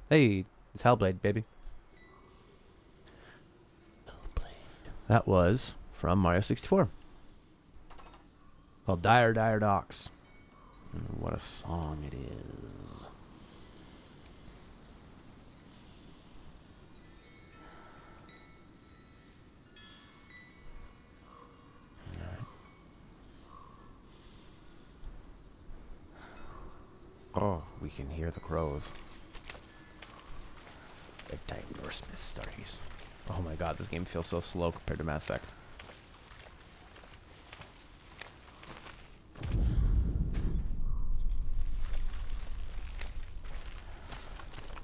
Hey, it's HELLBLADE, baby. That was from Mario 64. Called Dire Dire Docks. What a song it is. Alright. Oh, we can hear the crows. Bedtime Northsmith stories. Oh my god, this game feels so slow compared to Mass Effect.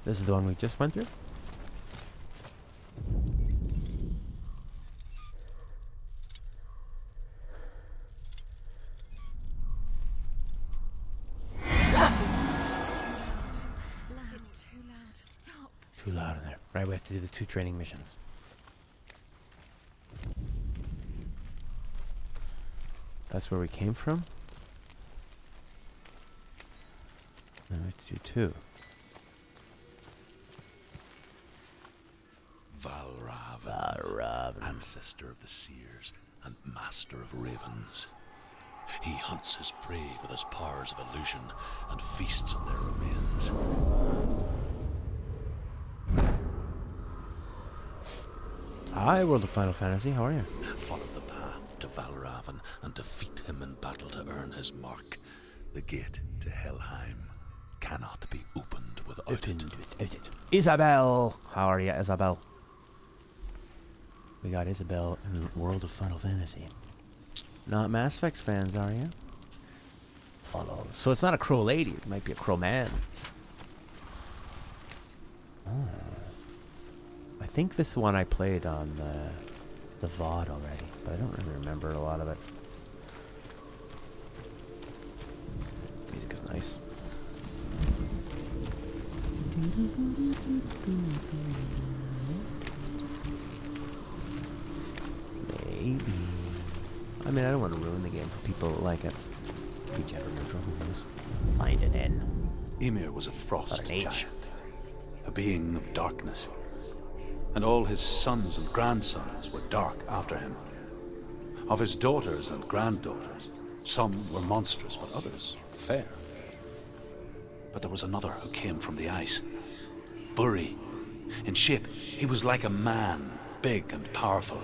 This is the one we just went through? Too loud in there. Right, we have to do the 2 training missions. That's where we came from? Now we have to do 2. Valravan, ancestor of the seers and master of ravens. He hunts his prey with his powers of illusion and feasts on their remains. Hi, World of Final Fantasy, how are you? Follow the path to Valravan and defeat him in battle to earn his mark. The gate to Helheim cannot be opened without it. Isabel! How are you, Isabel? We got Isabel in World of Final Fantasy. Not Mass Effect fans, are you? Follow. So it's not a crow lady, it might be a crow man. Oh. I think this one I played on the VOD already, but I don't really remember a lot of it. Music is nice. Maybe. I mean, I don't want to ruin the game for people that like it. Be gender neutral, who knows? Find an N. Ymir was a frost giant, a being of darkness. And all his sons and grandsons were dark after him. Of his daughters and granddaughters, some were monstrous, but others fair. But there was another who came from the ice. Buri. In shape, he was like a man, big and powerful.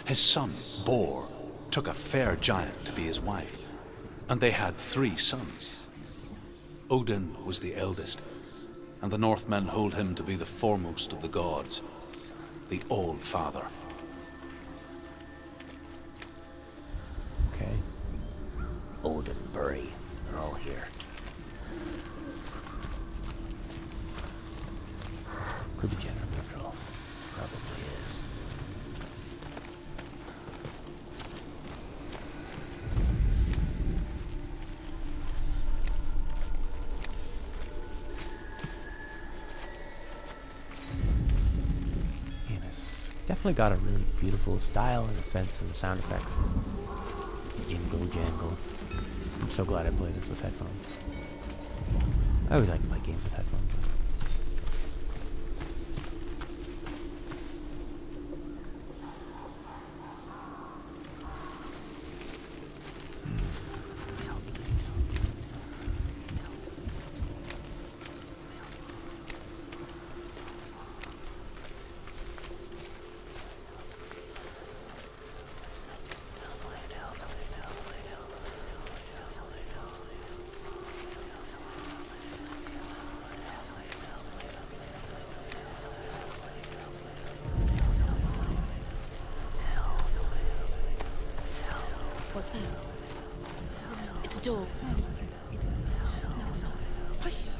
His son, Bor, took a fair giant to be his wife, and they had 3 sons. Odin was the eldest, and the Northmen hold him to be the foremost of the gods. the All-Father. Okay. Odin, Bury, they're all here. Could be gender neutral. Probably is. And it's definitely got a really beautiful style in the sense of the sound effects. Jingle jangle. I'm so glad I play this with headphones. I always like to play games with headphones. What's that? It's a door. No, it's not. Push it.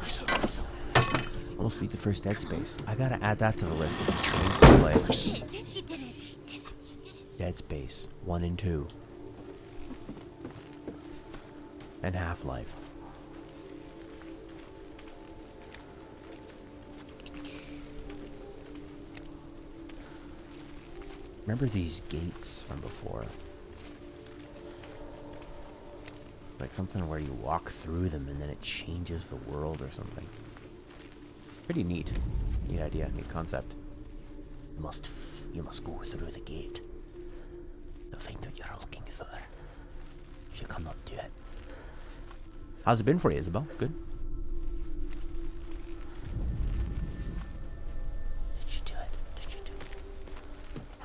Push it. Push it. Almost beat the first Dead Space. I gotta add that to the list of games to play. Push it. You did it. Dead Space 1 and 2. And Half-Life. Remember these gates from before? Like something where you walk through them and then it changes the world or something. Pretty neat. Neat idea, neat concept. You must go through the gate to find what you're looking for. If you cannot do it. How's it been for you, Isabel? Good? Did you do it? Did you do it?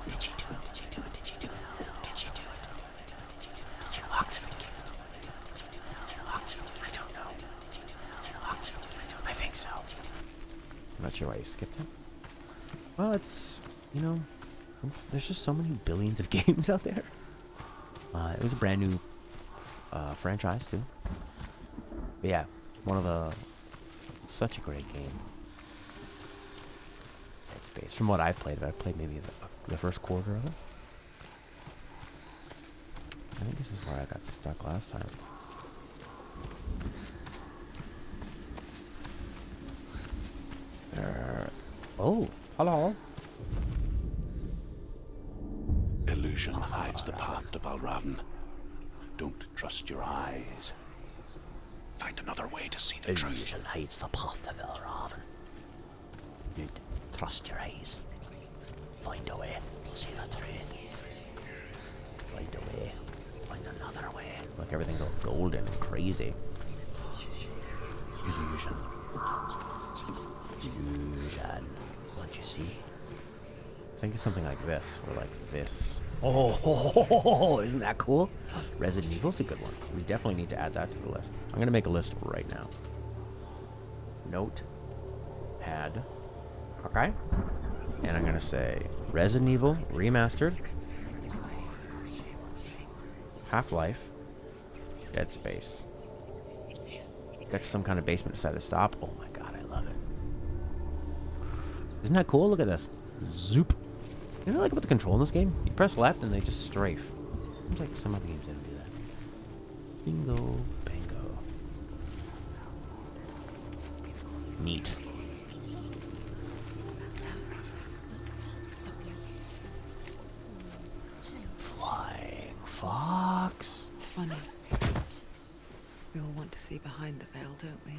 Did you do it? Did you do it? Did you do it? Did you do it? Did you walk through the gate? I don't know. I think so. I'm not sure why you skipped it. Well, it's, you know, there's just so many billions of games out there. It was a brand new franchise, too. But yeah, such a great game. Dead Space. From what I've played, I've played maybe the first quarter of it. I think this is where I got stuck last time. Oh, hello. Illusion hides the path to Valravn. Don't trust your eyes. Find another way to see the truth. Illusion hides the path to Valravn. Don't trust your eyes. Find a way to see the truth. Find a way. Find another way. Look, everything's all golden and crazy. Illusion. Illusion. What you see? I think it's something like this, or like this. Oh, isn't that cool? Resident Evil's a good one. We definitely need to add that to the list. I'm gonna make a list right now. Note, pad, okay, and I'm gonna say Resident Evil Remastered, Half-Life, Dead Space. Got some kind of basement decided to stop. Oh my god, I love it. Isn't that cool? Look at this. Zoop. You know what I like about the control in this game? You press left and they just strafe. Seems like some other games didn't do that. Bingo, bango. Neat. Flying fox. It's funny. We all want to see behind the veil, don't we?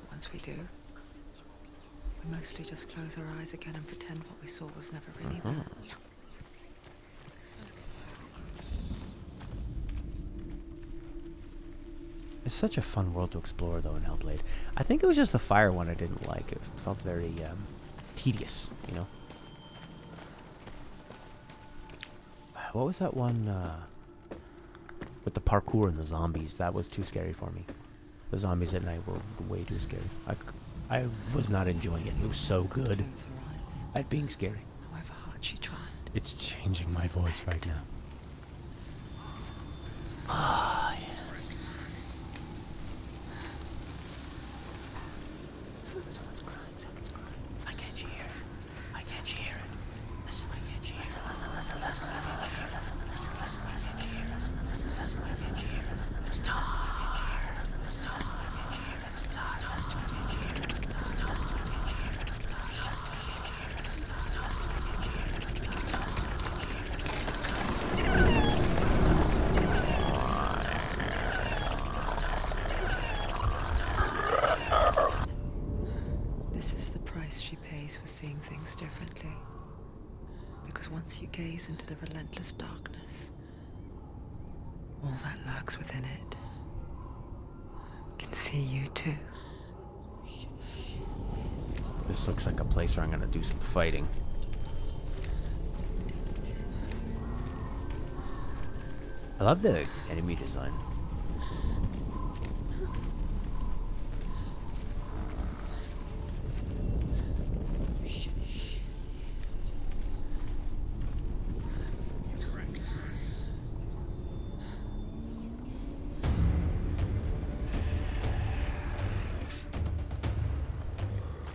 But once we do, we mostly just close our eyes again and pretend what we saw was never really there. It's such a fun world to explore, though, in Hellblade. I think it was just the fire one I didn't like. It felt very tedious, you know? What was that one with the parkour and the zombies? That was too scary for me. The zombies at night were way too scary. I was not enjoying it. It was so good. at being scary. However hard she tried. It's changing my voice right now. Ah, yes. Someone's crying, someone's crying. I can't hear it. I can't hear it. Listen, I can't hear it. Listen, listen, listen, listen, listen, I can't hear it. Listen, listen, I can't hear it. Stop. Stop. This is the price she pays for seeing things differently. Because once you gaze into the relentless darkness, all that lurks within it can see you too. This looks like a place where I'm gonna do some fighting. I love the enemy design.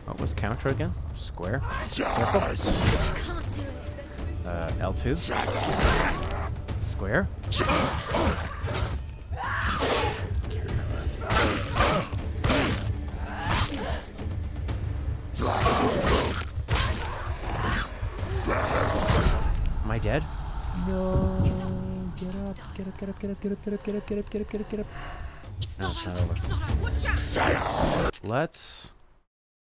What was counter again? Square? Circle? Can't do it. L2? Square? Am I dead? No. Get up, get up, get up, get up, get up, get up, get up, get up, get up, get up, get up. No, it's not over. Watch out. Let's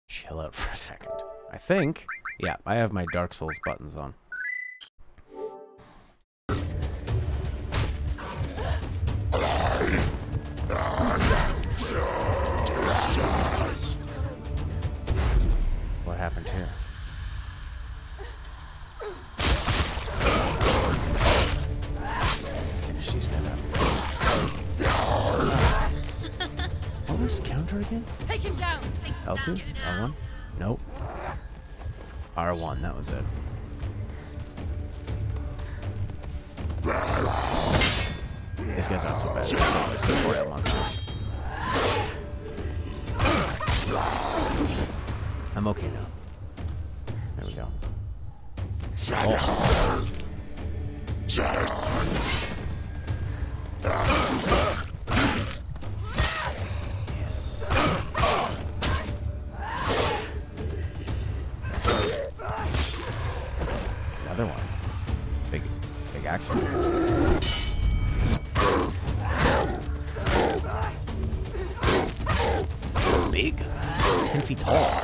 chill out for a second. I think. Yeah, I have my Dark Souls buttons on. What happened here? Finish these guys up. What was counter again? Take him down. Take him L2? down. L1? Nope. R1, that was it. This guy's not so bad. Four monsters. I'm okay now. There we go. Oh. Yes. Another one. Big axe. Big. 10 feet tall.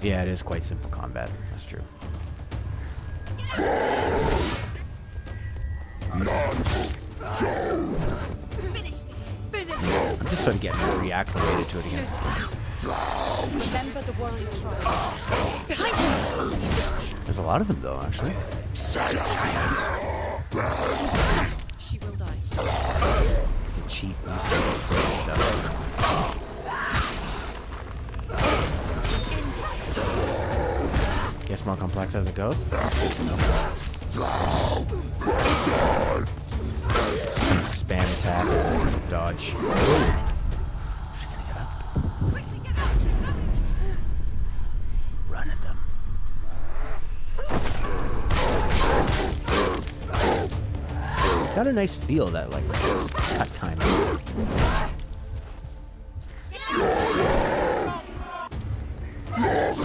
Yeah, it is quite simple combat. That's true. Finish this. Finish. I'm just sort of getting reacclimated to it again. Remember the warrior tribe. Behind you. There's a lot of them, though, actually. She will die. The cheap use of this fake stuff. Gets more complex as it goes. Spam attack, dodge. She's gonna get up. Quickly get up. He's coming. Run at them. It's got a nice feel, that like cut time.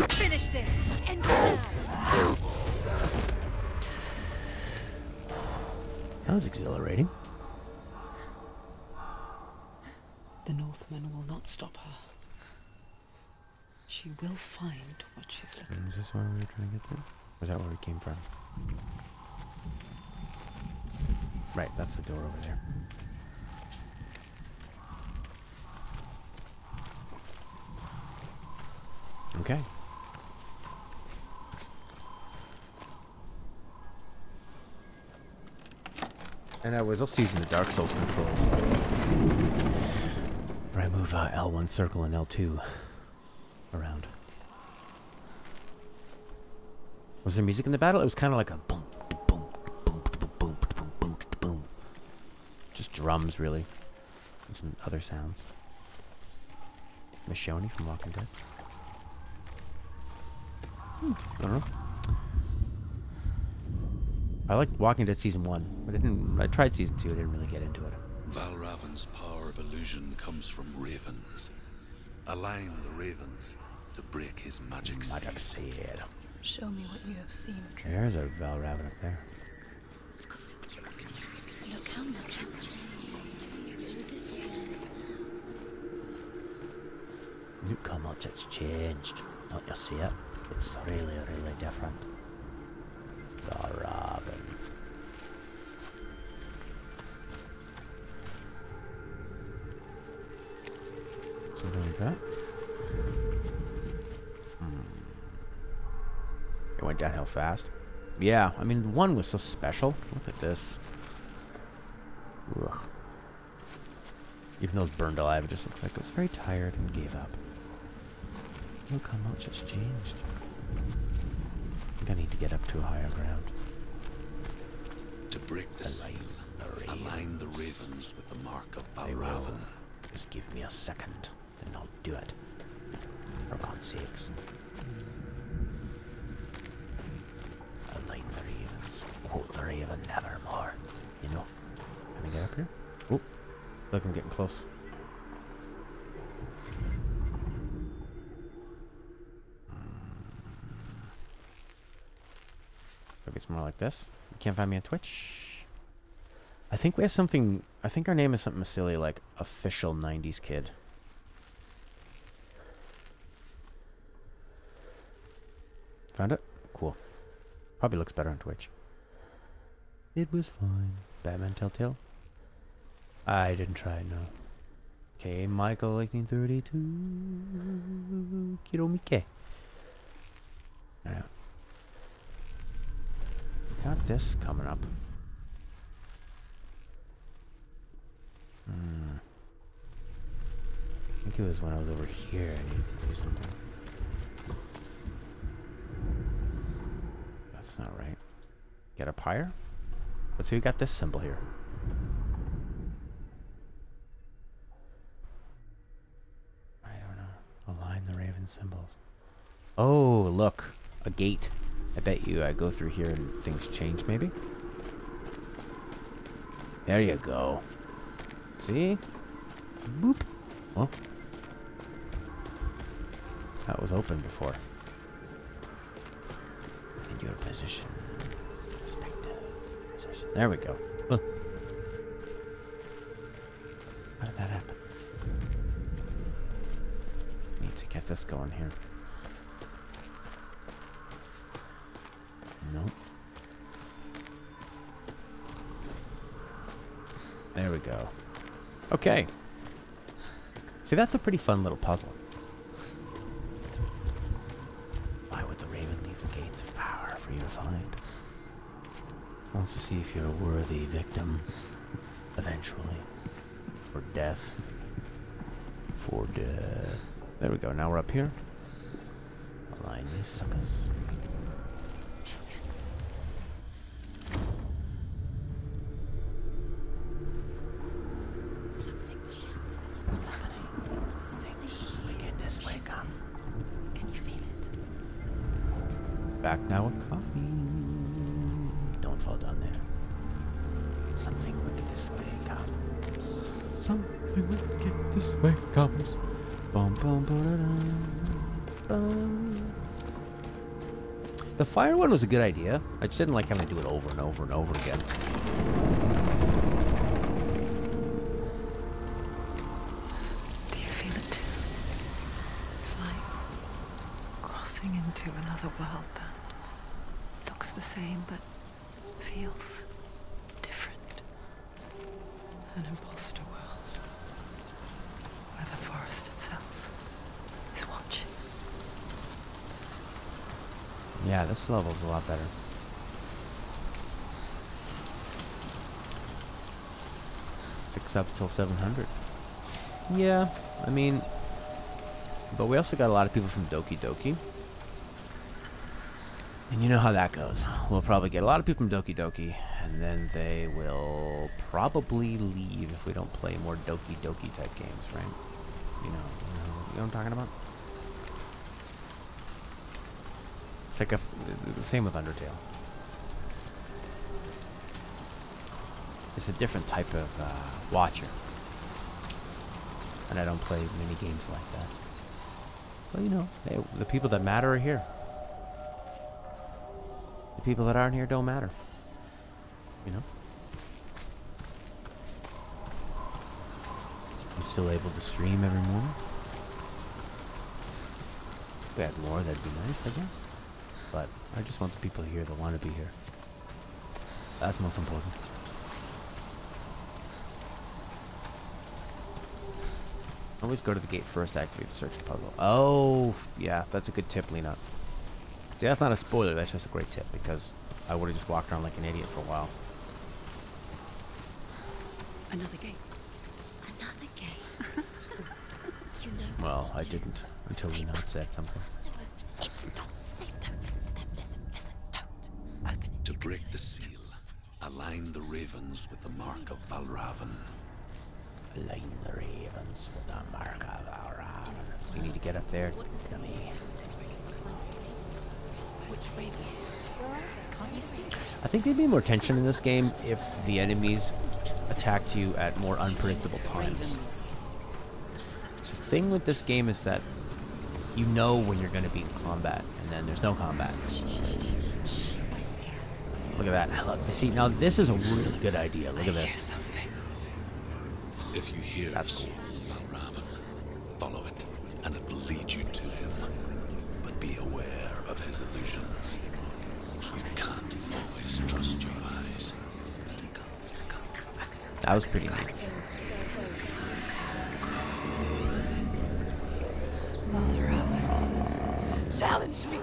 Finish this. End it now. That was exhilarating. The Northmen will not stop her. She will find what she's looking for. Is this where we were trying to get to? Or is that where we came from? Right, that's the door over there. Okay. And I was also using the Dark Souls controls. Where I move L1 circle and L2 around. Was there music in the battle? It was kind of like a boom, boom, boom, boom, boom, boom, boom, boom. Just drums, really. And some other sounds. Michonne from Walking Dead. I don't know. I liked Walking Dead Season 1, but I tried Season 2, I didn't really get into it. Valravan's power of illusion comes from ravens. Align the ravens to break his magic seal. Magic seal. Show me what you have seen. There's a Valravan up there. Look how much it's changed. Look how much it's changed. Don't you see it? It's really, really different. Valravan. Something like that. It went downhill fast. Yeah, I mean, 1 was so special. Look at this. Ugh. Even though it's burned alive, it just looks like it was very tired and gave up. Look how much it's changed. I think I need to get up to a higher ground. To break the seal, align the ravens with the mark of Valravan. Just give me a second, and I'll do it. For God's sakes. Align the ravens. Quote the raven nevermore. You know? Can I get up here? Oh, look, I'm getting close. Maybe it's more like this. You can't find me on Twitch. I think we have something. I think our name is something silly like official 90s kid. Found it? Cool. Probably looks better on Twitch. It was fine. Batman Telltale? I didn't try it, no. Okay, Michael 1832. Kiromike. Alright. Got this coming up. I think it was when I was over here I needed to do something. That's not right. Get up higher? Let's see, we got this symbol here. I don't know. Align the raven symbols. Oh, look. A gate. I bet you I go through here and things change, maybe? There you go. See? Boop. Oh. That was open before. In your position. Perspective. Position. There we go. Huh. How did that happen? Need to get this going here. Nope. There we go. Okay. See, that's a pretty fun little puzzle. Why would the raven leave the gates of power for you to find? Wants to see if you're a worthy victim. Eventually. For death. For death. There we go. Now we're up here. Align these suckers. Back now with coffee. Don't fall down there. Something wicked this way comes. Something wicked this way comes. Bum, bum, bum. The fire one was a good idea. I just didn't like having to do it over and over and over again. Do you feel it too? It's like crossing into another world that looks the same but feels different. An imposter world where the forest itself is watching. Yeah, this level's a lot better. 6 up till 700. Yeah, I mean, but we also got a lot of people from Doki Doki. And you know how that goes. We'll probably get a lot of people from Doki Doki, and then they will probably leave if we don't play more Doki Doki type games, right? You know what I'm talking about? It's like the same with Undertale. It's a different type of watcher. And I don't play many games like that. Well, you know, hey, the people that matter are here. The people that aren't here don't matter. You know? I'm still able to stream every morning. If we had more, that'd be nice, I guess. But I just want the people here that want to be here. That's most important. Always go to the gate first to activate the search puzzle. Oh, yeah, that's a good tip, Lena. See, that's not a spoiler, that's just a great tip, because I would have just walked around like an idiot for a while. Another gate. Another gate. You know. Well, I didn't until Lena had said something. It's not safe. Don't listen to them. Listen. Don't open it. To break the seal, align the ravens with the mark of Valravan. Align the ravens with the mark of Valravan. So you need to get up there to me. Which ravens? Can't you see? I think there'd be more tension in this game if the enemies attacked you at more unpredictable times. The thing with this game is that you know when you're going to be in combat, and then there's no combat. Look at that. Look, see, now this is a really good idea. Look at this. If you hear That's cool. Valravan, follow it, and it will lead you to him. But be aware of his illusions. You can't always trust your eyes. That was pretty neat. Challenge me.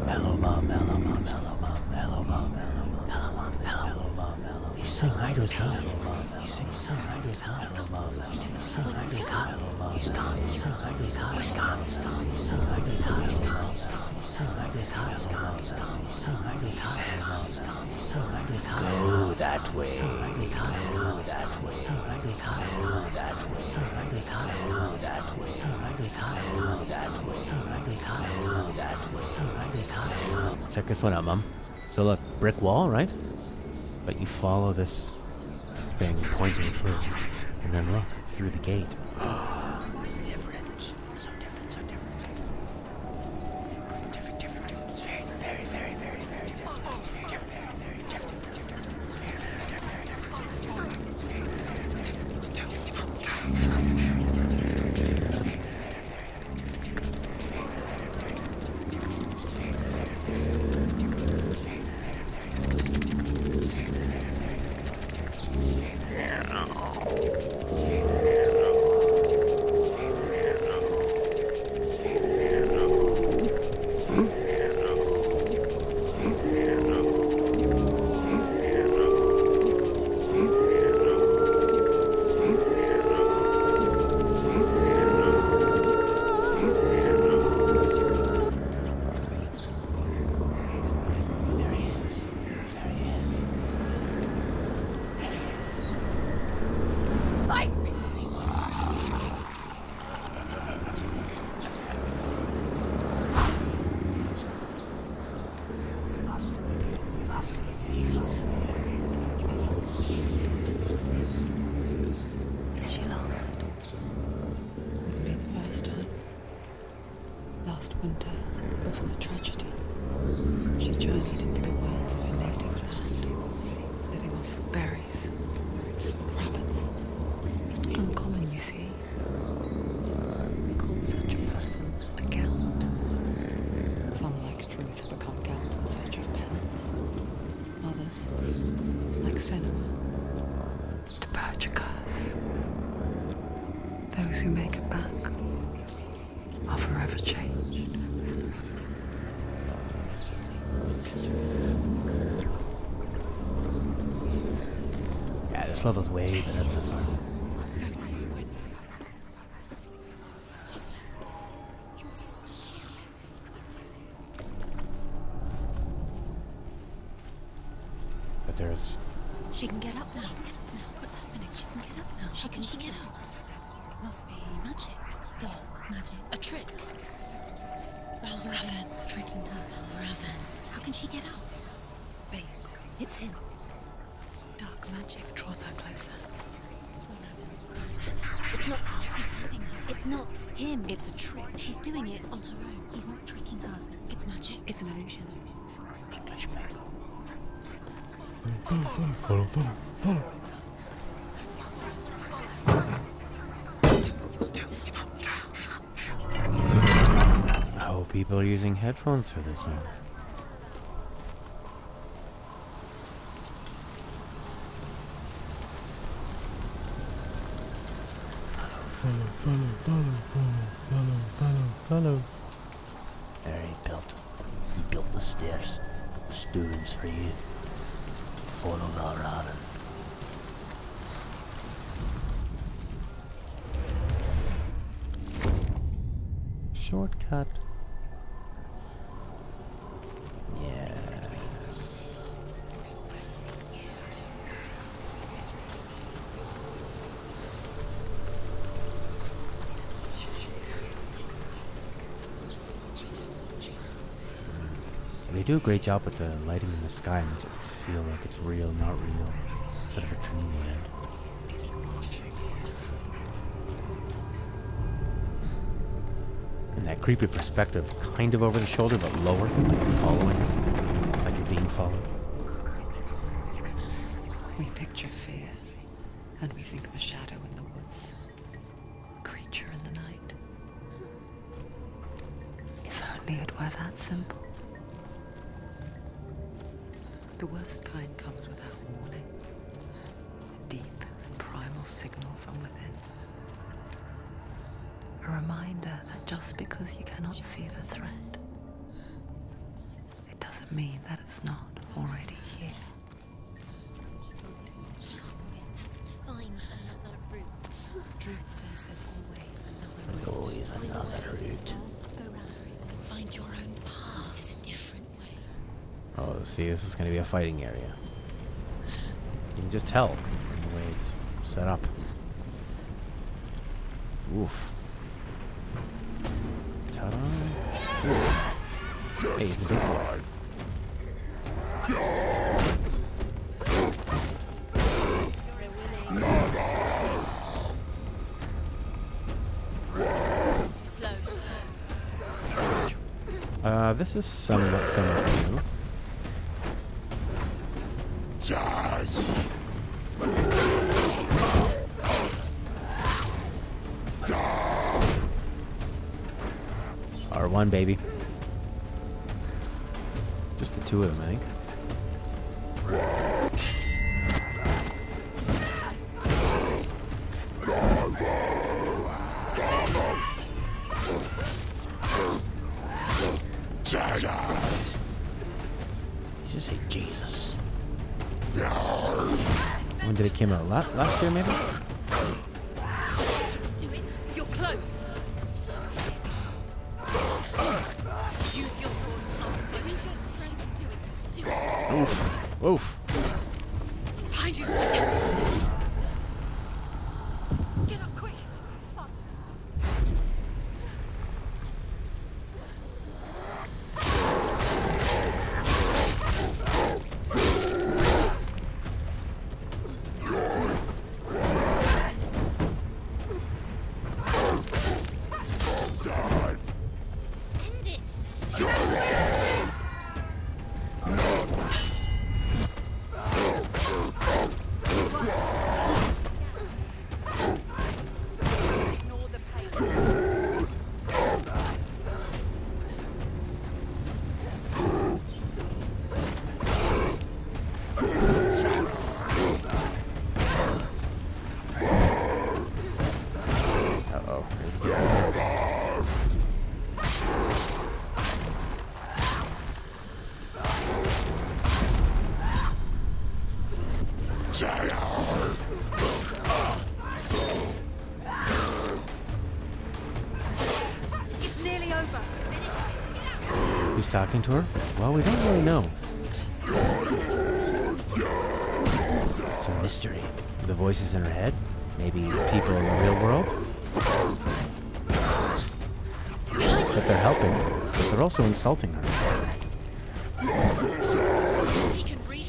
Hello, Mom. Hello, Mom. Hello, Mom. Hello, Mom. Hello, Mom. Hello, Mom. He's saying hi to his mom. He's saying hi to his mom. Hello, Mom. He's saying hi to his mom. Hello, Mom. He's gone. He's saying hi to his mom. He's gone. He's gone. He's saying hi to his mom. He's gone. He's gone. He's saying hi to his mom. He's gone. He's gone. He's saying hi to his mom. He's gone. He's gone. He's saying hi to his mom. Go that way. Go that way. Go that way. Go that way. Go that way. Check this one out, Mom. So look, brick wall, right? But you follow this thing pointing through, and then look through the gate. It's different. So different. So different. Different. It's very, very, very, very, very different. It's very different. Very different. purge occurs, those who make it back are forever changed. Yeah, this level's way better than the final. But there's... She can get up now. What's happening? She can get up now. How can she get out? Must be magic. Dark magic. A trick. Raven. Tricking her. Raven. How can she get out? Bait. It's him. Dark magic draws her closer. It's not. He's helping her. It's not him. It's a trick. She's doing it on her own. He's not tricking her. It's magic. It's an illusion. English man. Follow. I hope people are using headphones for this one. Follow. There he built the stairs, the stones for you. Follow that Raven. Shortcut. Yes. They do a great job with the lighting in the sky. It makes it feel like it's real, not real, instead of a dreamland. And that creepy perspective, kind of over the shoulder, but lower, like you're following, like you're being followed. We picture fear, and we think of a shadow in the woods, a creature in the night. If only it were that simple. The worst kind comes without warning. A deep and primal signal from within. A reminder that just because you cannot see the threat, it doesn't mean that it's not already here. Has to find another route. Truth says there's always another There's route. always another route. Go round. Find your own path. There's a different way. Oh, see, this is going to be a fighting area. You can just tell from the way it's set up. Oof. Ta-da. Ooh. Hey, it's a big boy. Too slow. This is somewhat new. R1, baby. Just the two of them, I think. Did you just say Jesus? When did it come out? Last year, maybe? Do it. You're close. Use your sword. Do it. Do it. Do it. Oof. Oof. Behind you. Get up quick. End it. It's nearly over. Who's talking to her? Well, we don't really know. It's a mystery. The voices in her head? Maybe people in the real world? But they're helping, but they're also insulting her. He can breathe.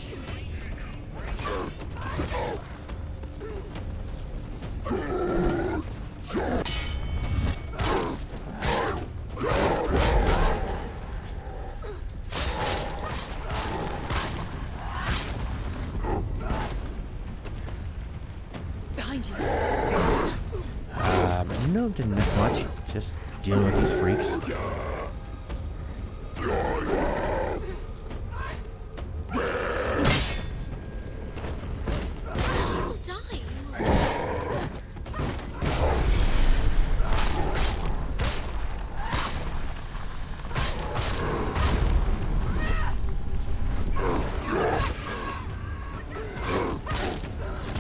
Behind you. No, didn't miss much. Just dealing with these freaks. You'll die.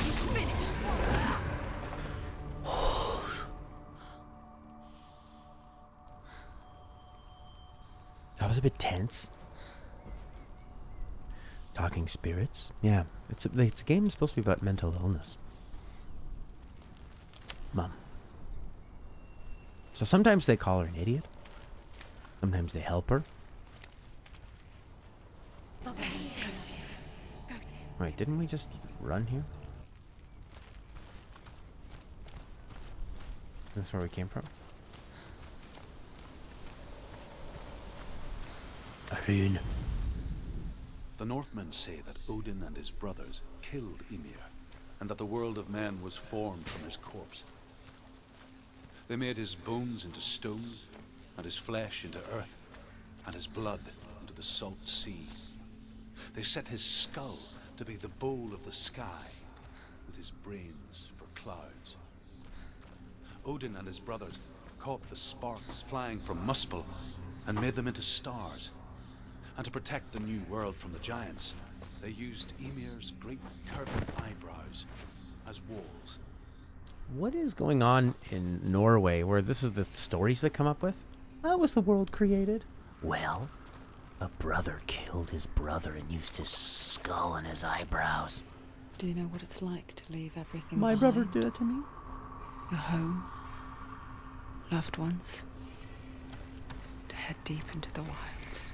He's finished. That was a bit tense. Talking spirits? Yeah, it's a game supposed to be about mental illness. Mom. So sometimes they call her an idiot. Sometimes they help her. Wait, didn't we just run here? That's where we came from? Arun. The Northmen say that Odin and his brothers killed Ymir, and that the world of men was formed from his corpse. They made his bones into stone, and his flesh into earth, and his blood into the salt sea. They set his skull to be the bowl of the sky, with his brains for clouds. Odin and his brothers caught the sparks flying from Muspel and made them into stars. And to protect the new world from the giants, they used Ymir's great curving eyebrows as walls. What is going on in Norway where this is the stories they come up with? How was the world created? Well, a brother killed his brother and used his skull and his eyebrows. Do you know what it's like to leave everything My behind? brother did it to me. Your home, loved ones, to head deep into the wilds,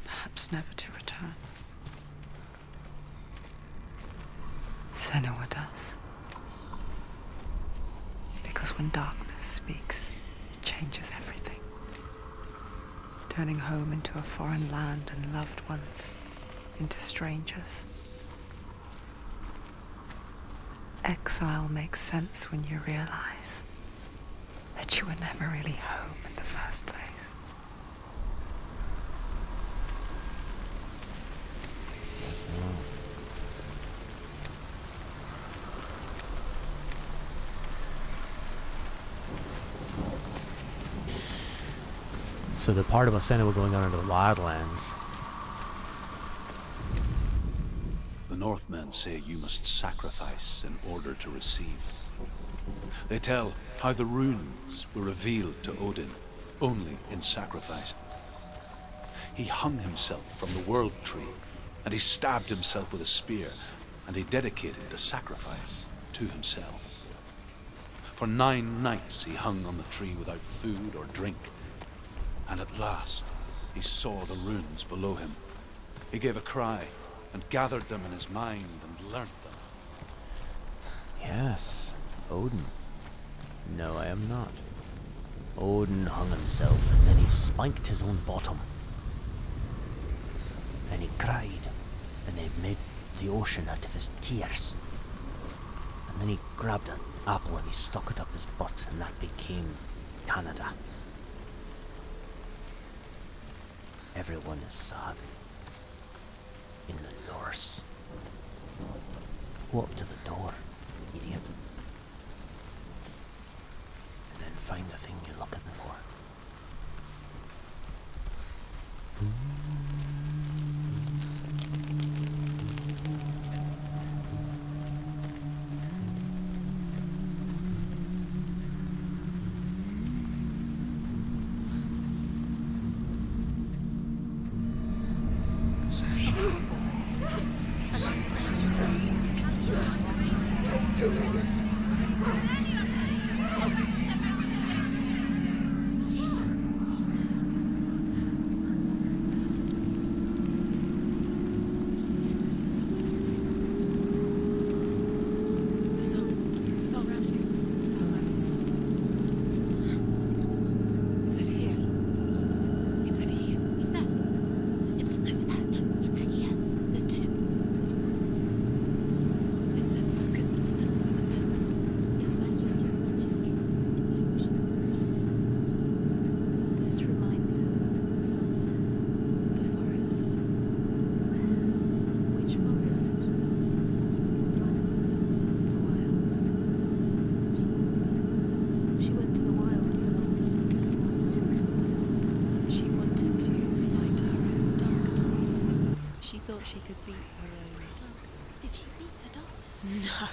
perhaps never to return. Senua does. Because when darkness speaks, it changes everything. Turning home into a foreign land and loved ones into strangers. Exile makes sense when you realize that you were never really home in the first place. Yes, no. So the part about Senua going out into the wildlands. The Northmen say you must sacrifice in order to receive. They tell how the runes were revealed to Odin only in sacrifice. He hung himself from the world tree, and he stabbed himself with a spear, and he dedicated the sacrifice to himself. For 9 nights he hung on the tree without food or drink, and at last he saw the runes below him. He gave a cry and gathered them in his mind and learnt them. Yes, Odin. No, I am not. Odin hung himself and then he spanked his own bottom. And he cried, and they made the ocean out of his tears. And then he grabbed an apple and he stuck it up his butt, and that became Canada. Everyone is sad. In the Norse. Go up to the door, idiot. And then The song. Not around here. Hellblade's song. It's over here. It's over here. Is that? It's over there. No, it's here. There's two. Listen, focus. It's magic. It's magic. It's illusion. This reminds her of somewhere. The forest. Which forest? The wilds. She went to the wilds alone. She wanted to fight her own darkness. She thought she could beat her own. Did she beat the darkness? No.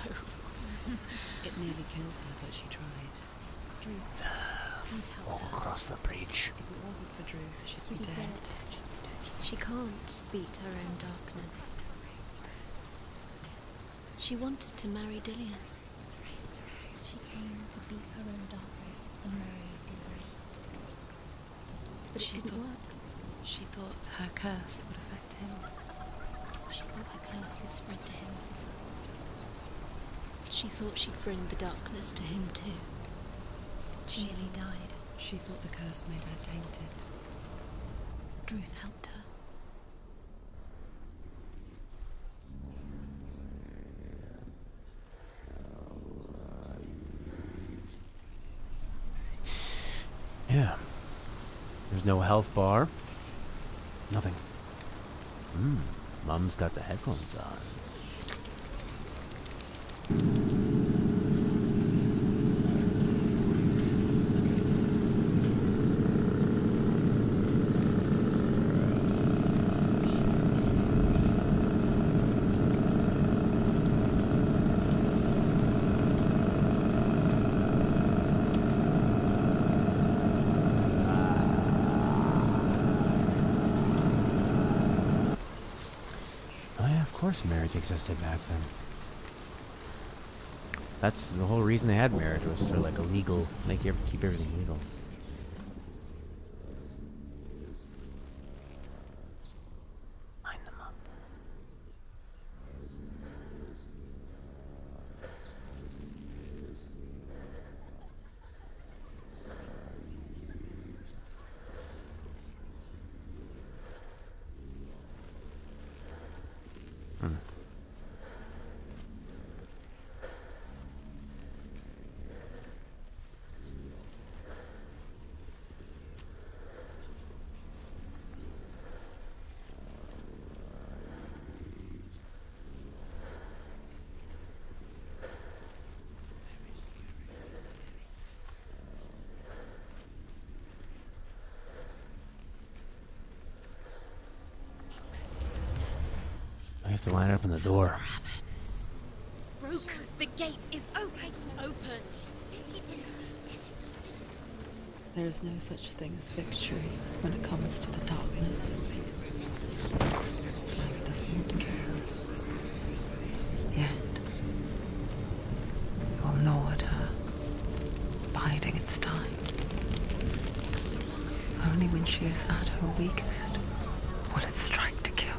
It nearly killed her, but she tried. Druth. Druth All helped her. across the breach. If it wasn't for Druth, she'd She'd be be dead. She can't beat her own darkness. She wanted to marry Dillian. She came to beat her own darkness and marry Dillian. But it didn't work. She thought her curse would affect him. She thought her curse would spread to him. She thought she'd bring the darkness to him too. She nearly died. She thought the curse made her tainted. Druth helped her. Yeah. There's no health bar. Nothing. Mom's got the headphones on. Of course marriage existed back then. That's the whole reason they had marriage, was to like a legal, keep everything legal. Line them up. I have to line up in the door. Broke. The gate is open. Open. There is no such thing as victory when it comes to the darkness. Life doesn't want to care. Yet, it will gnaw at her, biding its time. Only when she is at her weakest will it strike to kill.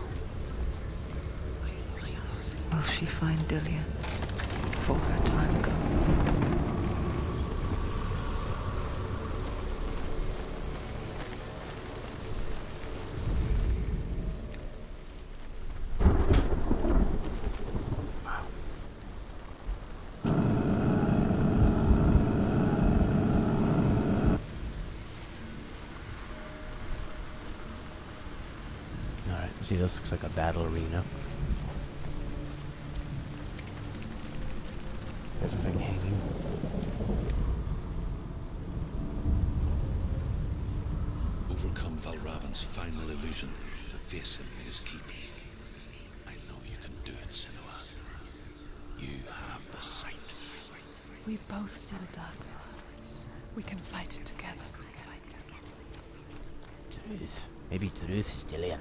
Will she find Dillian before her time comes? See, this looks like a battle arena. There's a thing hanging. Overcome Valravan's final illusion to face him in his keep. I know you can do it, Senua. You have the sight. We both see the darkness. We can fight it together. Truth. Maybe Truth is Dillian.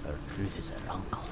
Or Truth is her uncle.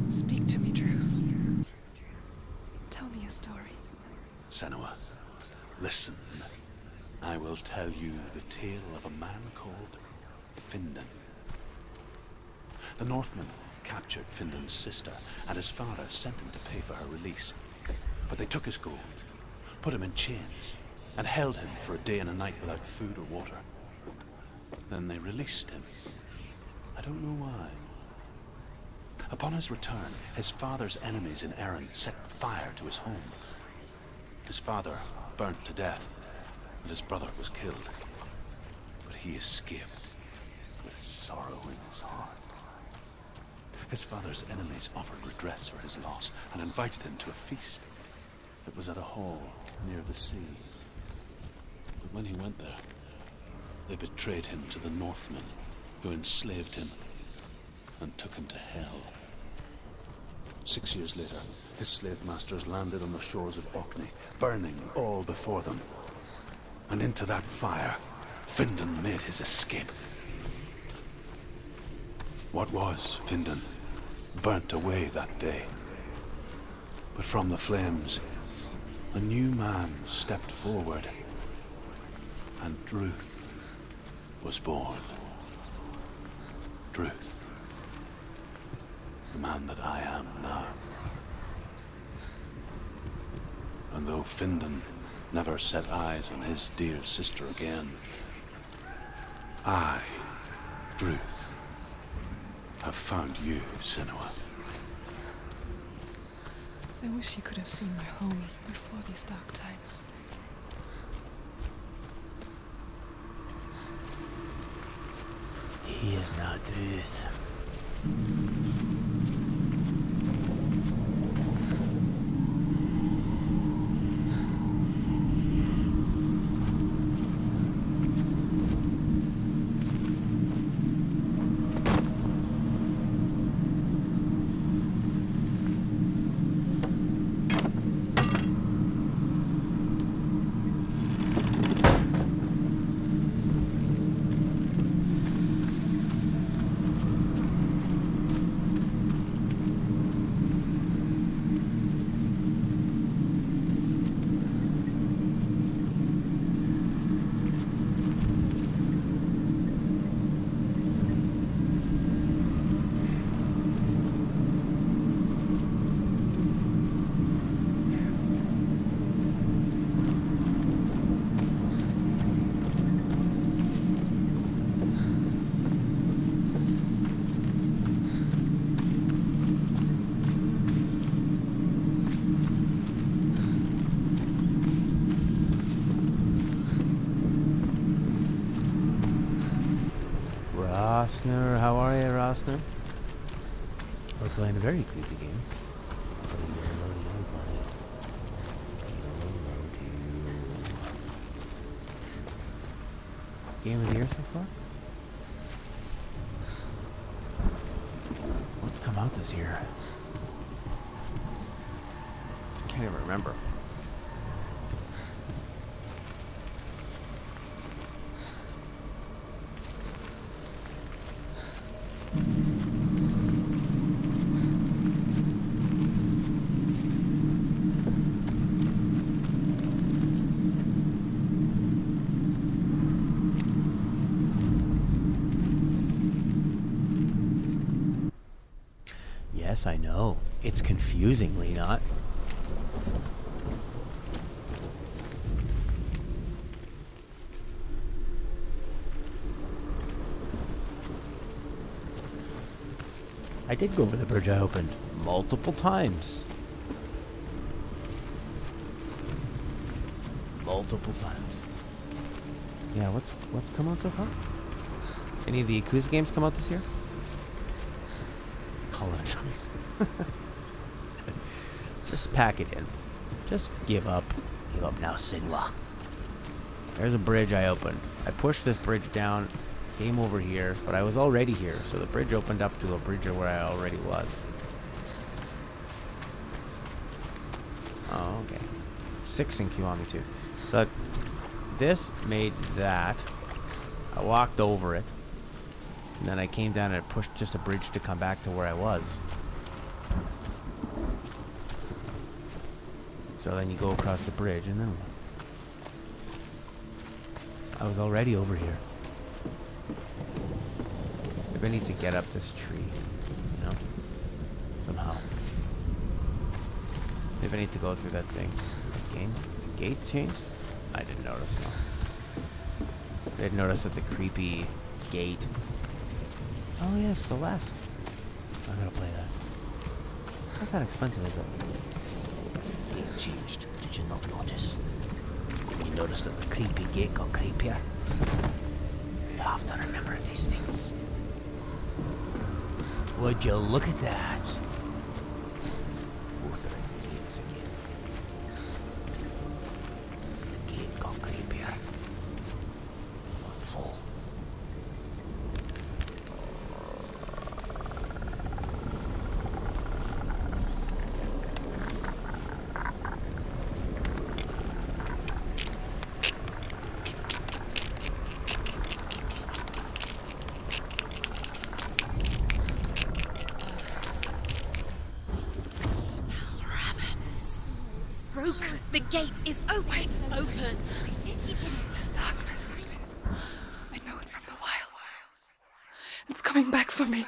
Speak to me, Truth. Tell me a story. Senua, listen. I will tell you the tale of a man called Findan. The Northmen captured Findan's sister, and his father sent him to pay for her release. But they took his gold, put him in chains, and held him for a day and a night without food or water. Then they released him. I don't know why. Upon his return, his father's enemies in Erin set fire to his home. His father burnt to death, and his brother was killed. But he escaped with sorrow in his heart. His father's enemies offered redress for his loss and invited him to a feast. It was at a hall near the sea. But when he went there, they betrayed him to the Northmen, who enslaved him and took him to hell. 6 years later, his slave masters landed on the shores of Orkney, burning all before them. And into that fire, Findan made his escape. What was Findan burnt away that day. But from the flames, a new man stepped forward, and Druth was born. Druth. The man that I am now. And though Findan never set eyes on his dear sister again, I, Druth, have found you, Senua. I wish you could have seen my home before these dark times. He is not Druth. Rosner, how are you, Rosner? We're playing a very creepy game. Game of the year so far? What's come out this year? Can't even remember. Yes, I know. It's confusingly not. I did go over the bridge I opened multiple times. Multiple times. Yeah, what's come out so far? Any of the Yakuza games come out this year? Call it. Just pack it in. Just give up. Give up now, Senua. There's a bridge I opened. I pushed this bridge down, came over here, but I was already here, so the bridge opened up to a bridge where I already was. Oh, okay. 6 in Kiwami too. But this made that. I walked over it. And then I came down and pushed just a bridge to come back to where I was. So then you go across the bridge and then I was already over here. Maybe I need to get up this tree, you know? Somehow. Maybe I need to go through that thing. Gate changed? I didn't notice, no. I didn't notice that the creepy gate. Oh yeah, Celeste. I'm gonna play that. Not that expensive, is it? Gate changed. Did you not notice? You noticed that the creepy gate got creepier? You have to remember these things. Would you look at that? Both are in gates again. The gate got creepier. Not full. The gate is open. Open. This darkness. I know it from the wilds. It's coming back for me.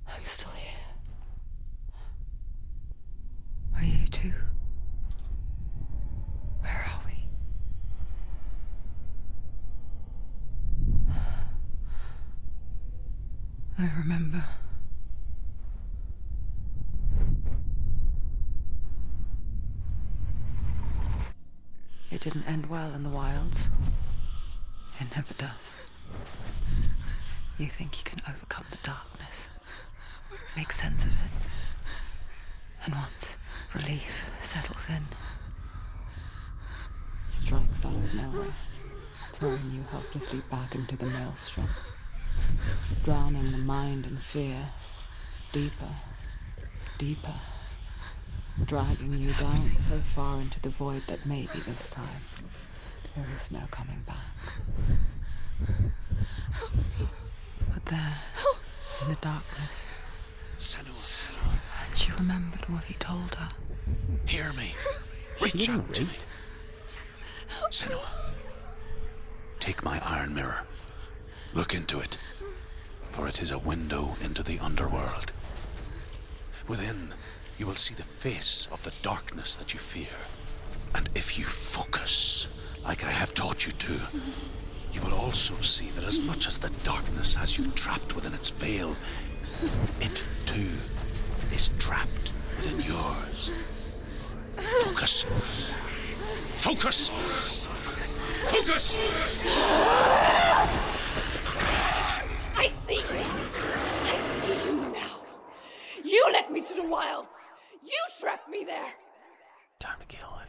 I'm still here. Are you too? Where are we? I remember. It didn't end well in the wilds. It never does. You think you can overcome the darkness, make sense of it, and once relief settles in, it strikes out of nowhere, throwing you helplessly back into the maelstrom. Drowning the mind in fear, deeper, deeper, dragging you down so far into the void that maybe this time there is no coming back. But there, in the darkness, Senua, she remembered what he told her. hear me. She Reach getting out to me. raped? Senua, take my iron mirror. Look into it, for it is a window into the underworld. Within, you will see the face of the darkness that you fear. And if you focus, like I have taught you to, you will also see that as much as the darkness has you trapped within its veil, it too is trapped within yours. Focus. Focus! Focus! I see you! I see you now! You led me to the wilds! You trapped me there! Time to kill it.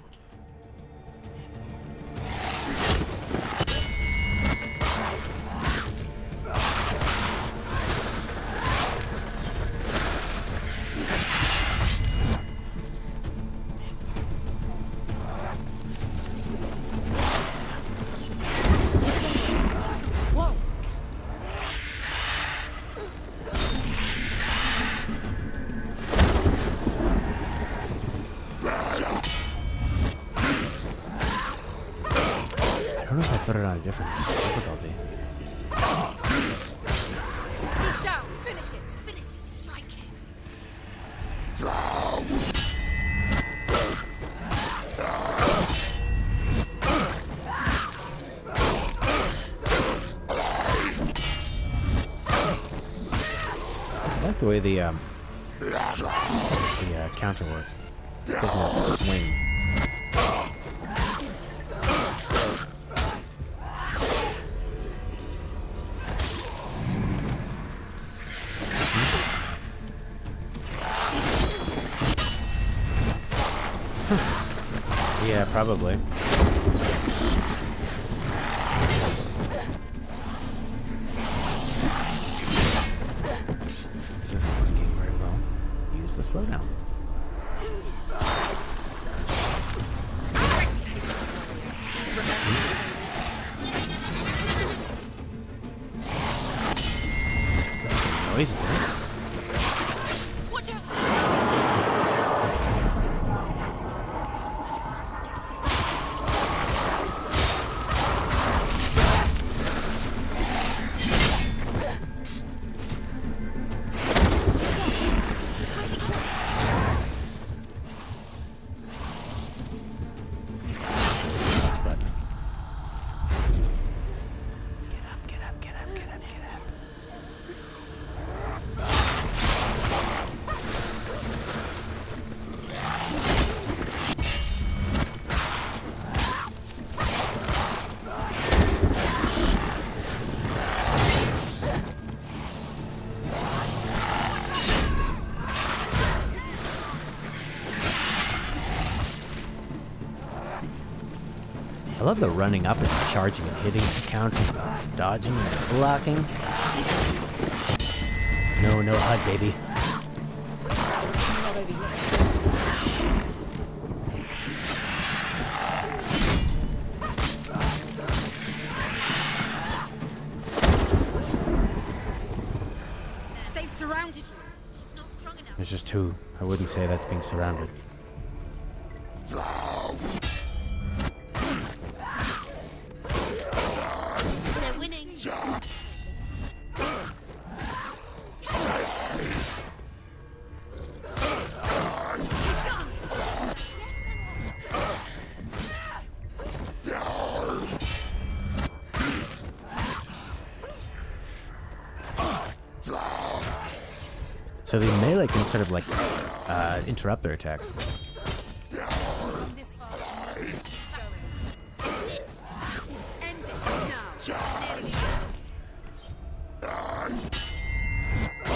it on a different difficulty. He's down. Finish it. Finish it. Strike it. I like the way the counter works. It gives me like a swing. Yeah, probably. This isn't working very well. Use the slowdown. Noise in there. Watch out. I love the running up and charging and hitting and countering, dodging and blocking. No, no hug, baby. They've surrounded you. She's not strong enough. There's just two. I wouldn't say that's being surrounded. They're winning. So the melee can sort of like interrupt their attacks. This far. End it now. Nearly yours.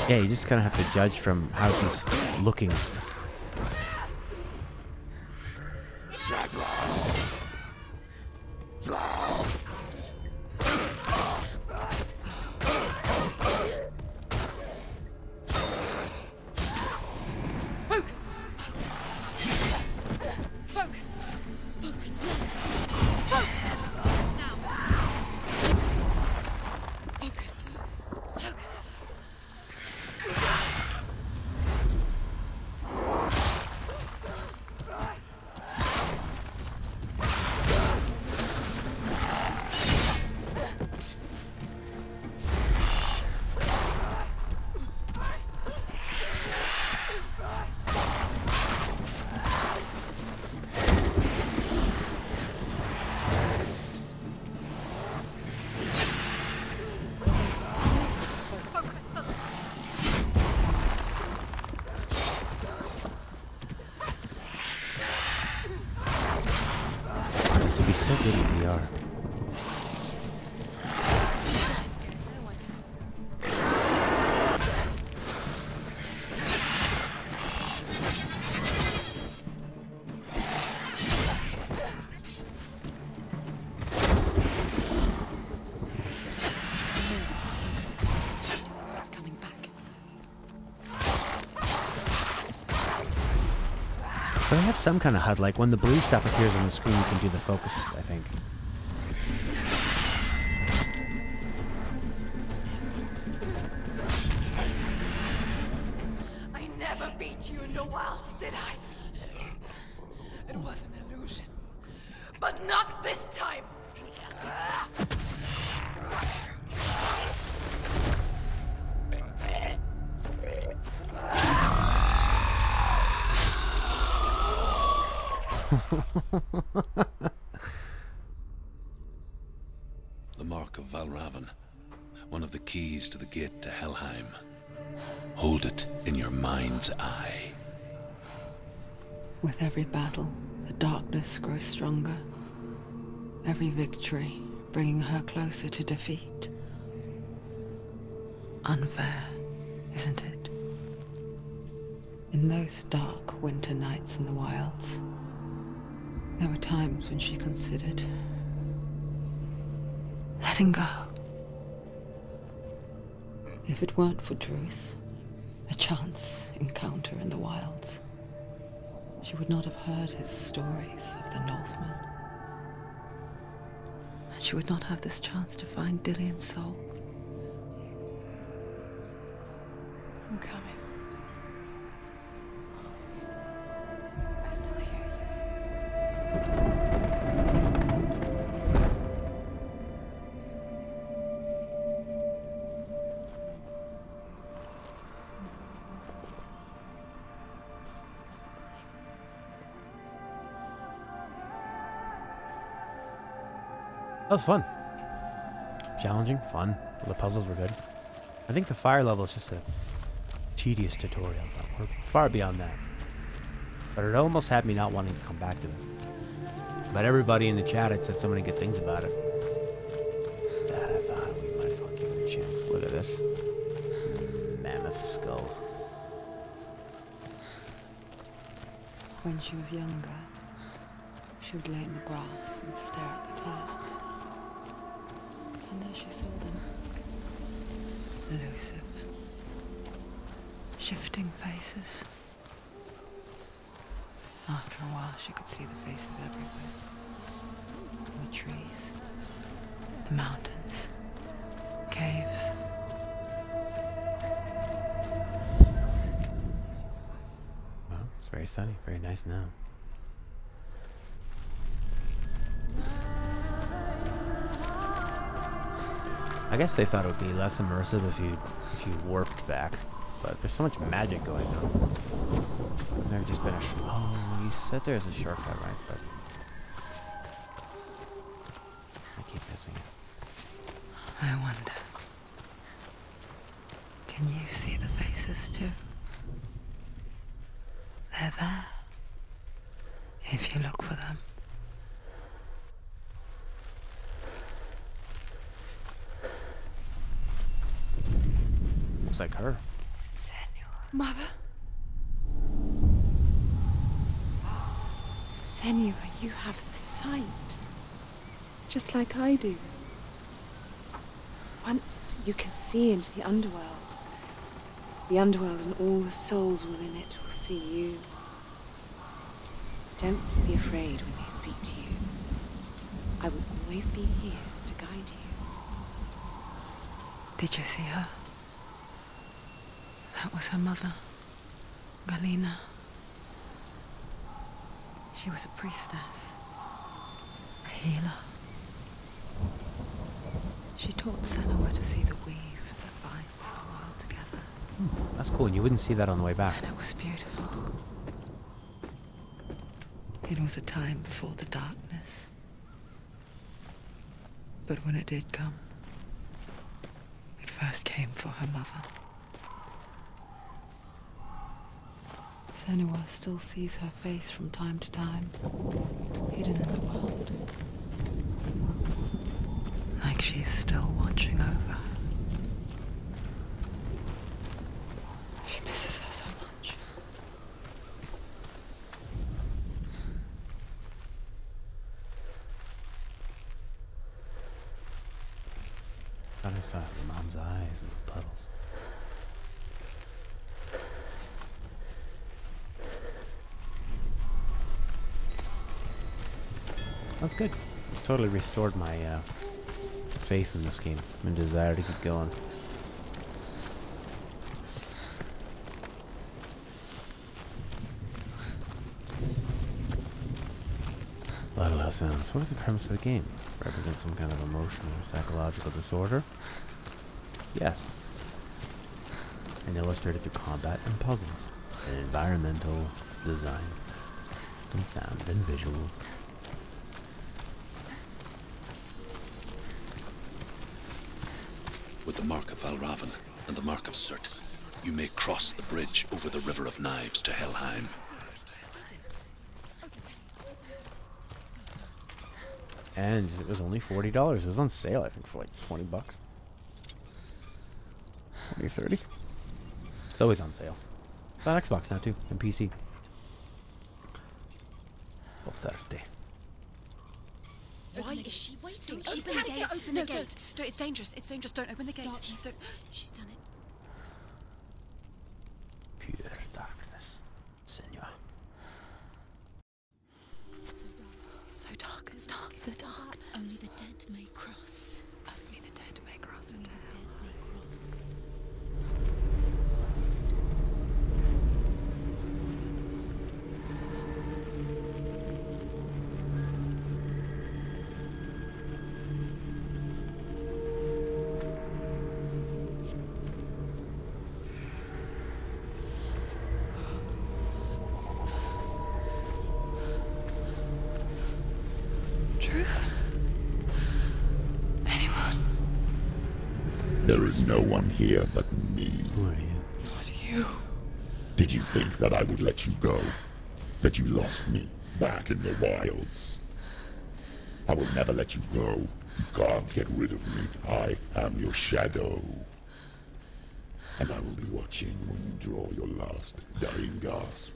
Yeah, you just kind of have to judge from how she's looking. Focus. Focus. Focus. Focus. Now. Focus. Focus. This would be so good in VR. It's coming back. So they have some kind of HUD, like when the blue stuff appears on the screen, you can do the focus, I think. I never beat you in the wilds, did I? It was an illusion. But not this time! The Mark of Valravan, one of the keys to the gate to Helheim. Hold it in your mind's eye. With every battle, the darkness grows stronger. Every victory bringing her closer to defeat. Unfair, isn't it? In those dark winter nights in the wilds, there were times when she considered letting go. If it weren't for Druth, a chance encounter in the wilds, she would not have heard his stories of the Northmen. And she would not have this chance to find Dillion's soul. I'm coming. I still hear you. That was fun. Challenging, fun. The puzzles were good. I think the fire level is just a tedious tutorial. We're far beyond that. But it almost had me not wanting to come back to this. But everybody in the chat had said so many good things about it that I thought we might as well give it a chance. Look at this. Mammoth skull. When she was younger, she would lay in the grass and stare at the clouds. And there she saw them. Elusive. Shifting faces. After a while, she could see the faces everywhere. The trees, the mountains, caves. Well, it's very sunny, very nice now. I guess they thought it would be less immersive if you warped back, but there's so much magic going on. There've just been a oh, you said there's a shortcut, right? But I keep missing it. I wonder, can you see the faces too? They're there, if you look for them. Looks like her. Senua. Mother? Senua, you have the sight. Just like I do. Once you can see into the underworld and all the souls within it will see you. Don't be afraid when they speak to you. I will always be here to guide you. Did you see her? That was her mother, Galena. She was a priestess, a healer. She taught Senua to see the weave that binds the world together. That's cool. You wouldn't see that on the way back. And it was beautiful. It was a time before the darkness. But when it did come, it first came for her mother. Senua still sees her face from time to time, hidden in the world. Like she's still watching over her. She misses her so much. Thought I saw Mom's eyes and puddles. That's good. It's totally restored my faith in this game and desire to keep going. A lot of sounds. What is the premise of the game? Represent some kind of emotional or psychological disorder? Yes. And illustrated through combat and puzzles, and environmental design, and sound and visuals. With the mark of Valravan and the mark of Surt, you may cross the bridge over the River of Knives to Helheim. And it was only $40. It was on sale, I think, for like 20 bucks. 20 or 30. It's always on sale. It's on Xbox now too, and PC. Oh, 30. Why is she waiting? Don't Open the gate. open No, the gate. don't. It's dangerous. It's dangerous. Don't open the gate. No, Don't. she's done it. Pure darkness, Senua. It's so dark. It's dark. The darkness. Only the dead may cross. Only the dead may cross Only into the hell. dead may cross. Truth? Anyone? There is no one here but me. Who are you? Not you. Did you think that I would let you go? That you lost me back in the wilds? I will never let you go. You can't get rid of me. I am your shadow. And I will be watching when you draw your last dying gasp.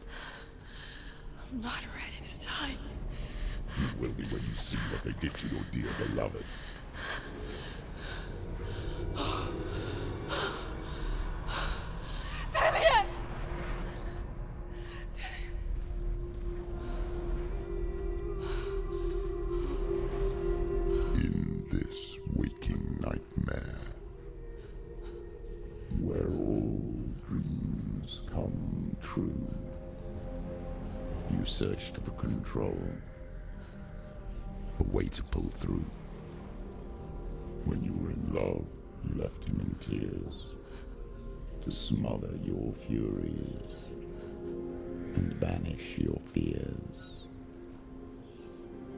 I'm not ready to die. You will be when you see what they did to your dear beloved. Dillion! In this waking nightmare, where all dreams come true, you searched for control, a way to pull through. When you were in love, you left him in tears, to smother your furies and banish your fears.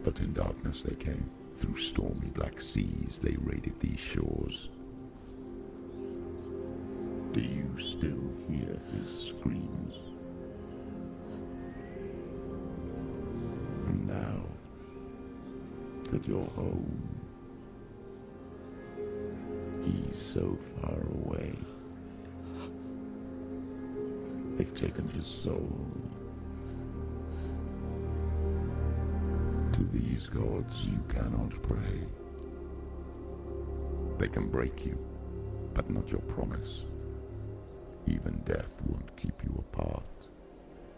But in darkness they came, through stormy black seas they raided these shores. Do you still hear his screams? And now that you're home, he's so far away. They've taken his soul. To these gods you cannot pray. They can break you, but not your promise. Even death won't keep you apart.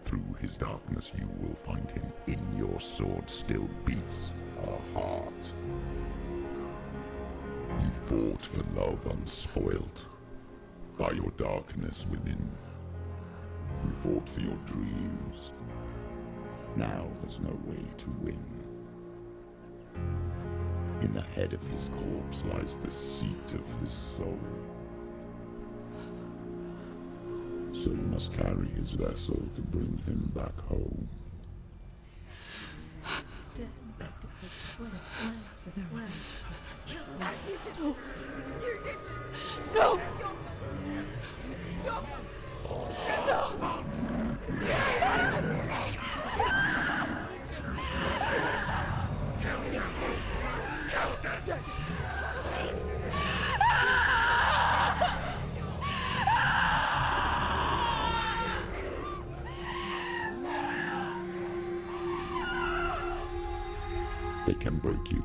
Through his darkness you will find him. In your sword still beats a heart. You fought for love unspoilt by your darkness within. You fought for your dreams. Now there's no way to win. In the head of his corpse lies the seat of his soul. So you must carry his vessel to bring him back home. No! They can break you,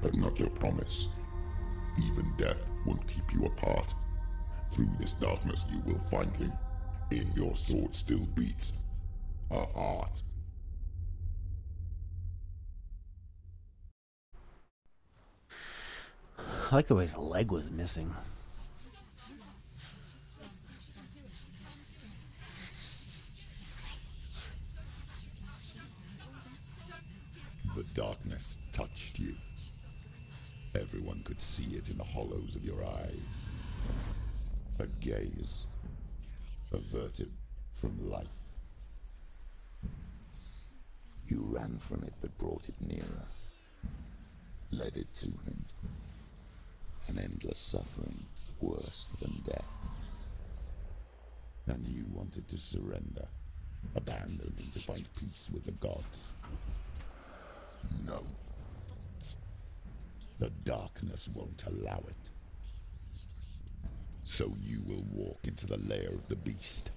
but not your promise. Even death won't keep you apart. Through this darkness you will find him. In your sword still beats a heart. I like the way his leg was missing. could see it in the hollows of your eyes. A gaze averted from life. You ran from it but brought it nearer. Led it to him. An endless suffering, worse than death. And you wanted to surrender, abandon and to find peace with the gods. No. The darkness won't allow it. So you will walk into the lair of the beast.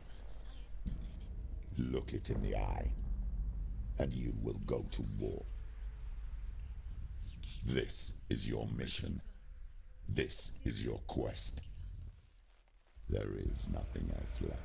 Look it in the eye, and you will go to war. This is your mission. This is your quest. There is nothing else left.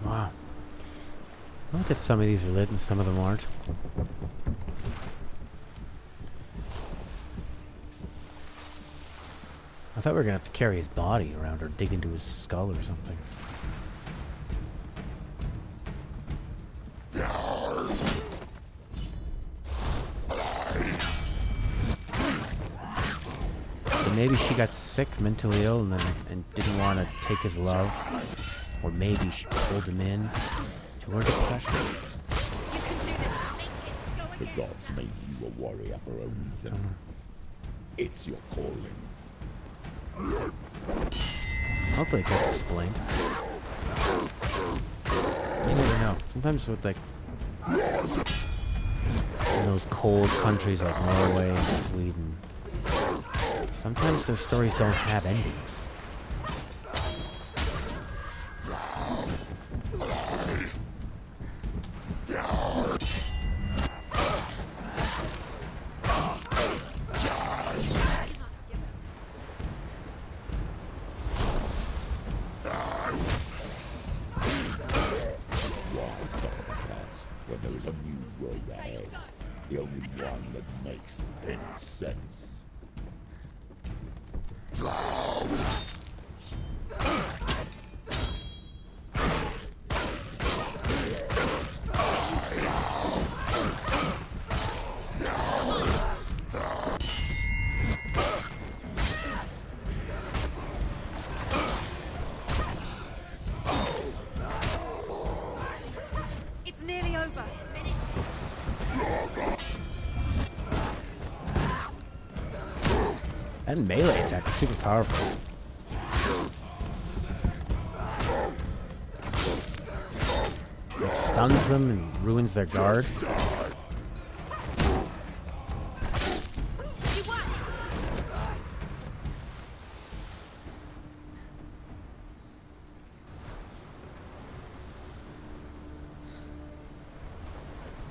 Wow. Look at some of these are lit and some of them aren't. I thought we were gonna have to carry his body around or dig into his skull or something. So maybe she got sick, mentally ill, and didn't want to take his love. Or maybe she pulled him in to her depression. You can do this. Make it. Go The again. gods made you a warrior for a reason. It's your calling. Hopefully it gets explained. You never know. Sometimes with like in those cold countries like Norway and Sweden, sometimes their stories don't have endings. When there is a new world ahead, the only one that makes any sense. It's nearly over. Finish. That melee attack is super powerful. It stuns them and ruins their guard.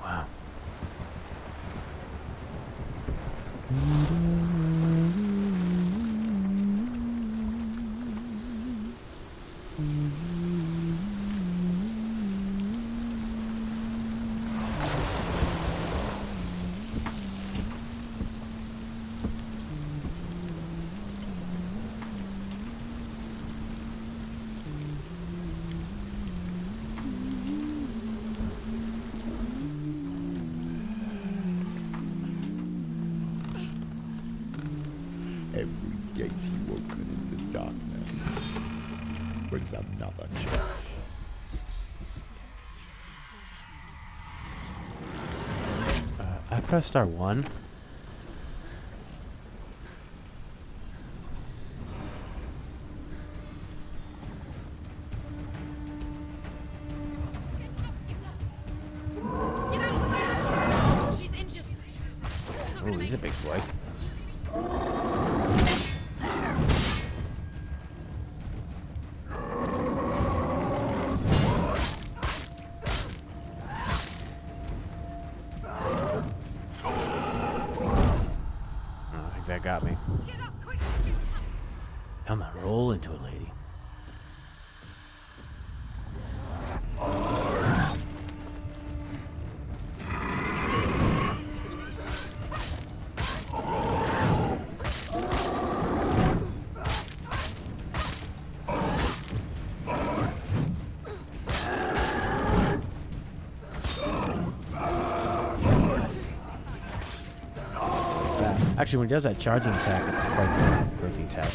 Wow. Every gate you open into darkness brings another change. I pressed R1. Get out of the way. She's injured. Oh, he's a big boy. I think that got me. Get up quick. Come on, roll into it, lady. Actually, when he does that charging attack, it's quite the earthy attack.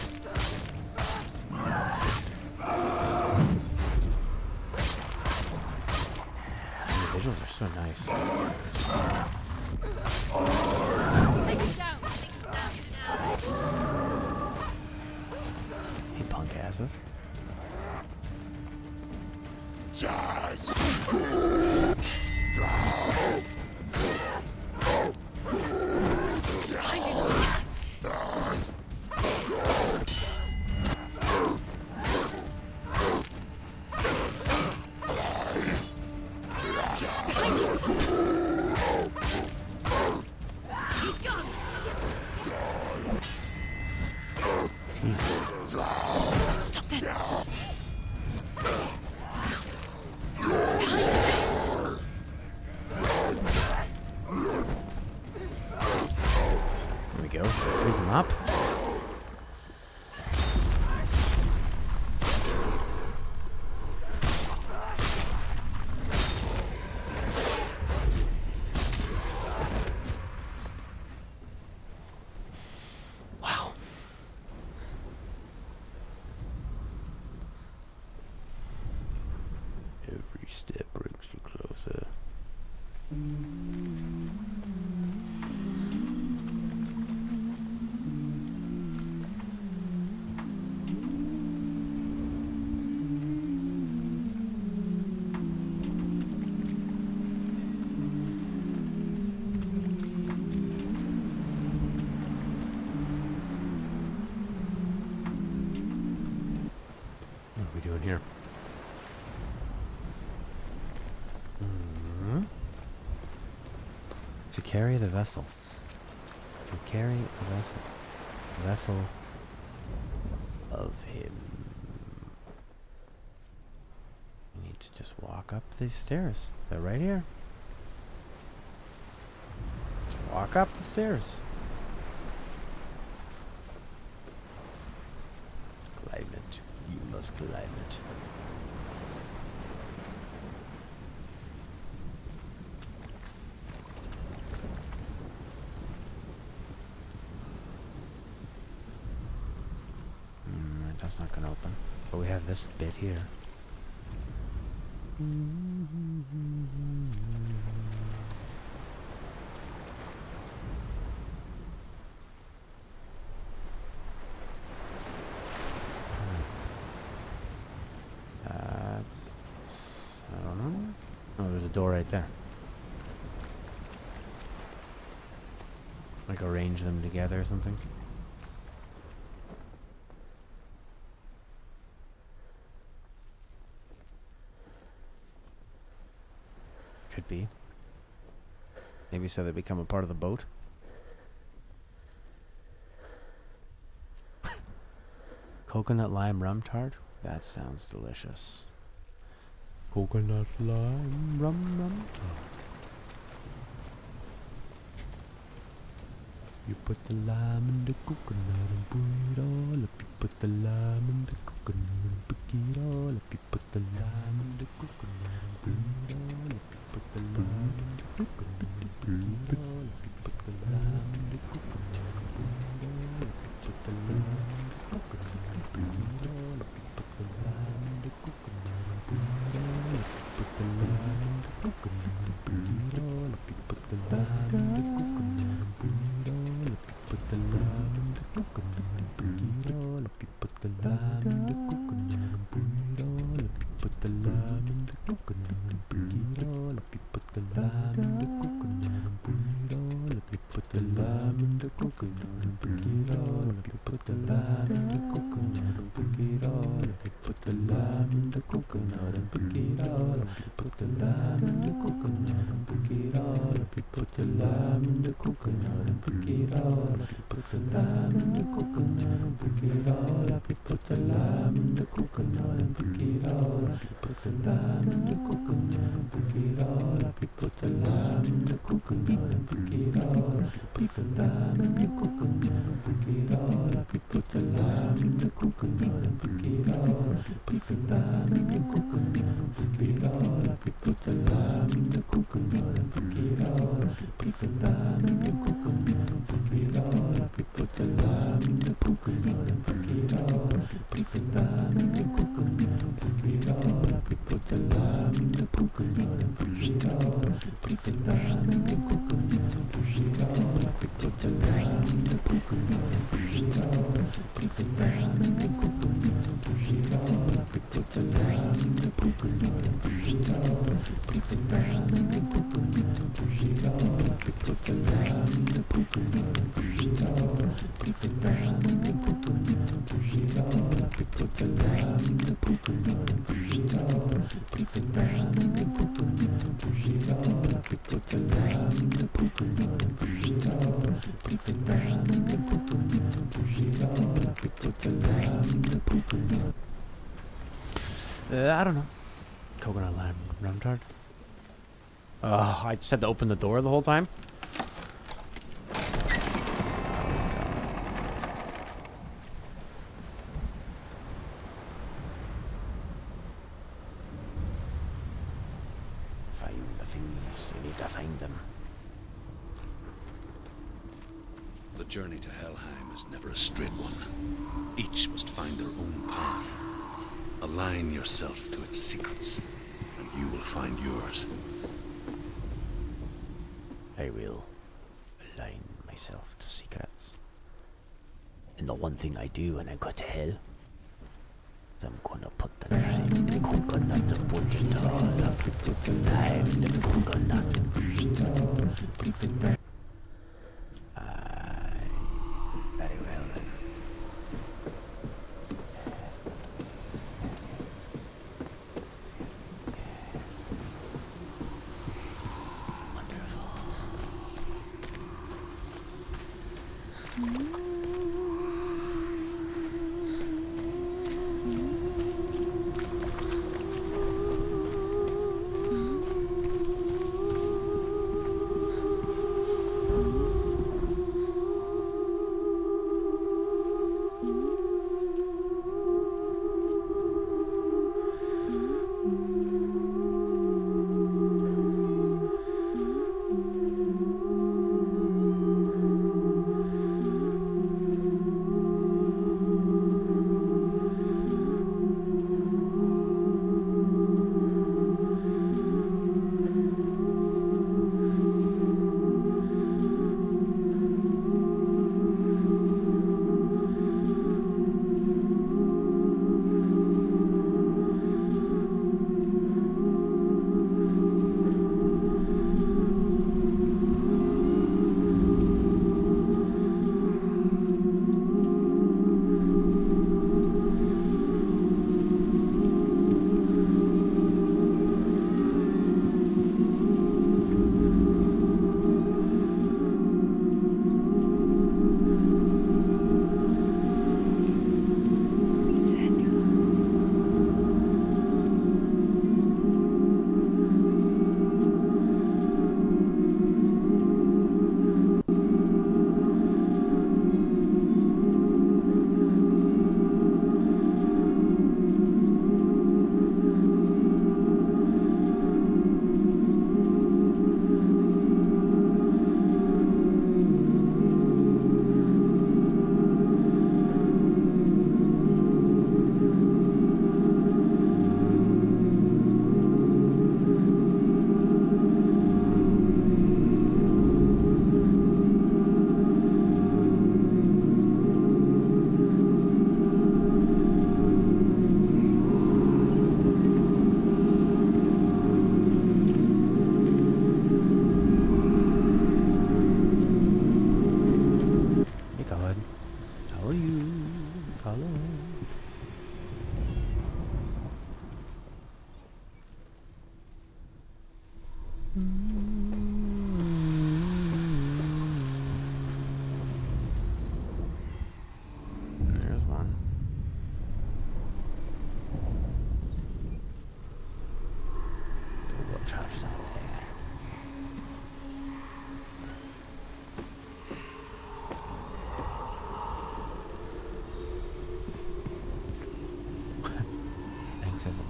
The visuals are so nice. Hey, punk asses. Go. Freeze him up. Wow. Every step brings you closer. What are we doing here? To carry the vessel. To carry the vessel. The vessel of him. You need to just walk up these stairs. They're right here. Just walk up the stairs. Climb it. You must climb it. That's not gonna open. But we have this bit here. I don't know. Oh, there's a door right there. Like arrange them together or something. Could be. Maybe so they become a part of the boat. Coconut lime rum tart? That sounds delicious. Coconut lime rum tart. You put the lime in the coconut and put it all up. You put the lime in the coconut and pick it all up. You put the lime in the coconut and put it all up. You put the lime in the coconut and put it all up. You put the lime in the coconut and put it all up. You put the lime in the coconut and put it all up. You put the lime in the coconut and put it all up. You put the lime in the coconut and put it all up. You put the lime in the coconut and put it all up. You put the lime in the coconut and put it all up. You put the lime in the coconut and put it all up. You put the lime in the coconut and put it all up. You put the lime in the coconut and put it all up. You put the lime in the coconut and put it all up. You put the lime in the coconut and put it all up. You put the lime in the coconut and put it all up. You put the lime in the coconut and put it all up. You put the the lime in the coconut and pick it all. Up, you put the lime in the coconut and pick it all. Up, you put the lime in the coconut and pick it all. Up, you put the lime in the coconut and pick it all. Up, you put the lime in the coconut and pick it all. Up, you put the lime in the coconut and pick it all. Up, you put the lime in the coconut and pick it all. Up, you put the lime in the coconut and pick it all. Up, you put the lime in the coconut and pick it all. Up, you put the lime in the coconut and pick it all. Up, you put the lime in the coconut and pick it all. Up, you put the lime in the coconut and pick it all. Up, you put the lime in the coconut and pick it all. Up, you put the lime in the coconut and pick it all. Up, you put the lime in the coconut and pick it all. Up, you put the lime in the coconut and pick it all. Up, you put the lime in the coconut and pick it all. Up, you put the lime in the coconut and pick it all. Up, you put the lime in the coconut and pick it all. Up, you put the lime in the coconut and pick it all. Up, you put the lime in the coconut and pick it all. Up, you put the lime in the coconut and pick it all. Up, you put the lime in the coconut and pick it all. Up, you put the lime in the coconut and pick it all. Up, you put the lime in the coconut. I don't know. Coconut lime rum tart. Oh, I just had to open the door the whole time. Find the things you need to find them. The journey to Helheim is never a straight one. Each must find their own path. Align yourself to its secrets, and you will find yours. I will align myself to secrets. And the one thing I do when I go to hell is I'm gonna put the lime in the coconut and put it all up. Put the lime in the coconut and put it all up. Very well then.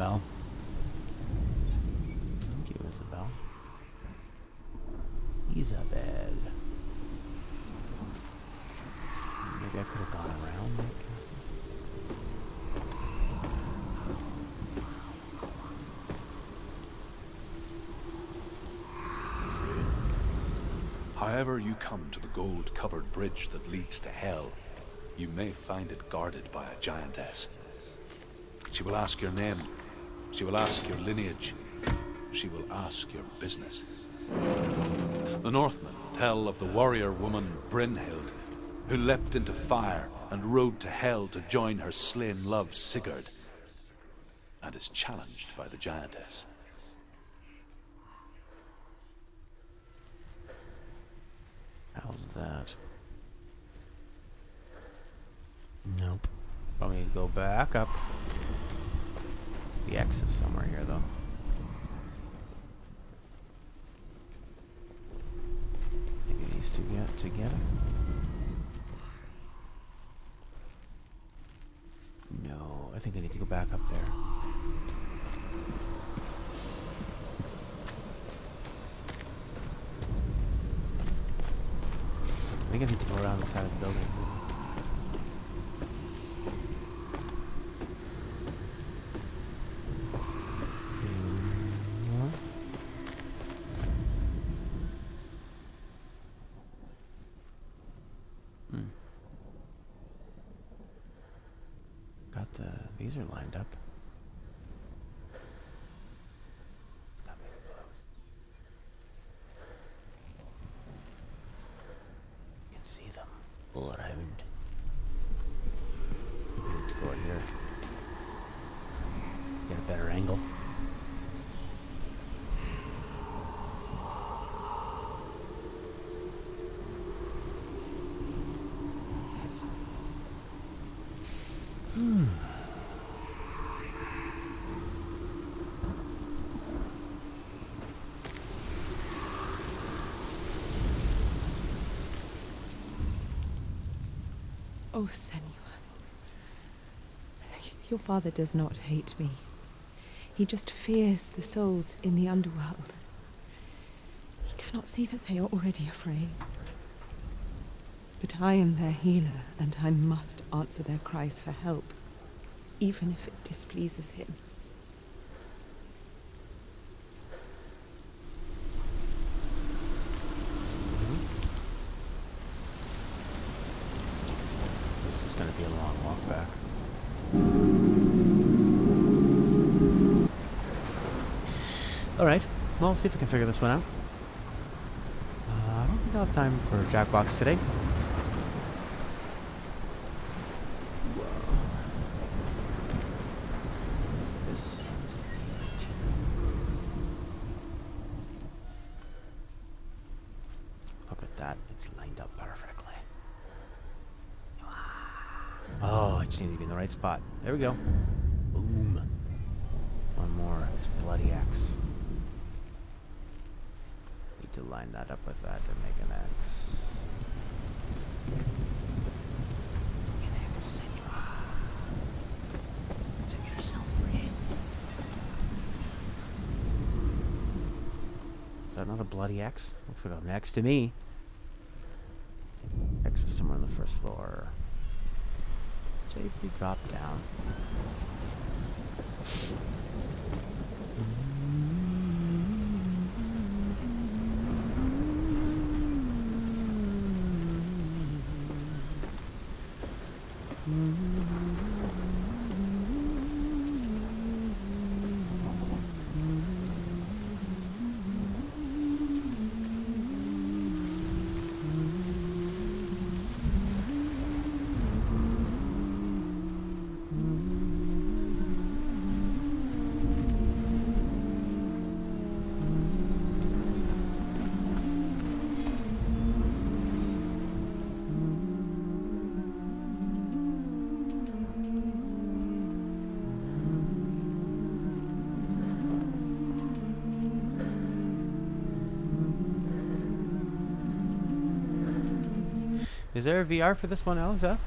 Isabel. Thank you, Isabel. Isabel. Maybe I could have gone around that castle. However you come to the gold-covered bridge that leads to hell, you may find it guarded by a giantess. She will ask your name. She will ask your lineage. She will ask your business. The Northmen tell of the warrior woman Brynhild, who leapt into fire and rode to hell to join her slain love Sigurd, and is challenged by the giantess. How's that? Nope. Probably need to go back up. The X is somewhere here, though. Maybe these two get together. No, I think I need to go back up there. I think I need to go around the side of the building. These are lined up. You can see them all around. We need to go in here. Get a better angle. Oh, Senua. Your father does not hate me. He just fears the souls in the underworld. He cannot see that they are already afraid. But I am their healer, and I must answer their cries for help, even if it displeases him. Alright, well, we'll see if we can figure this one out. I don't think I'll have time for Jackbox today. This look at that, it's lined up perfectly. Oh, I just need to be in the right spot. There we go. Boom. One more. This bloody axe. Need to line that up with that to make an X. An X, Senua. Set yourself free. Is that not a bloody X? Looks like an X to me. X is somewhere on the first floor. Safely drop down. Is there a VR for this one, Alex? I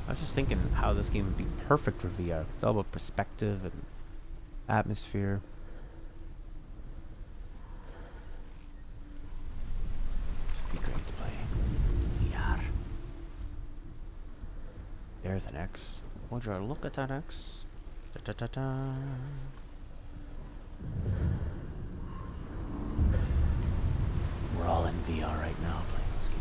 was just thinking how this game would be perfect for VR. It's all about perspective and Atmosphere. This would be great to play. VR. There's an X. Would you look at that X? Da da da da. We're all in VR right now playing this game.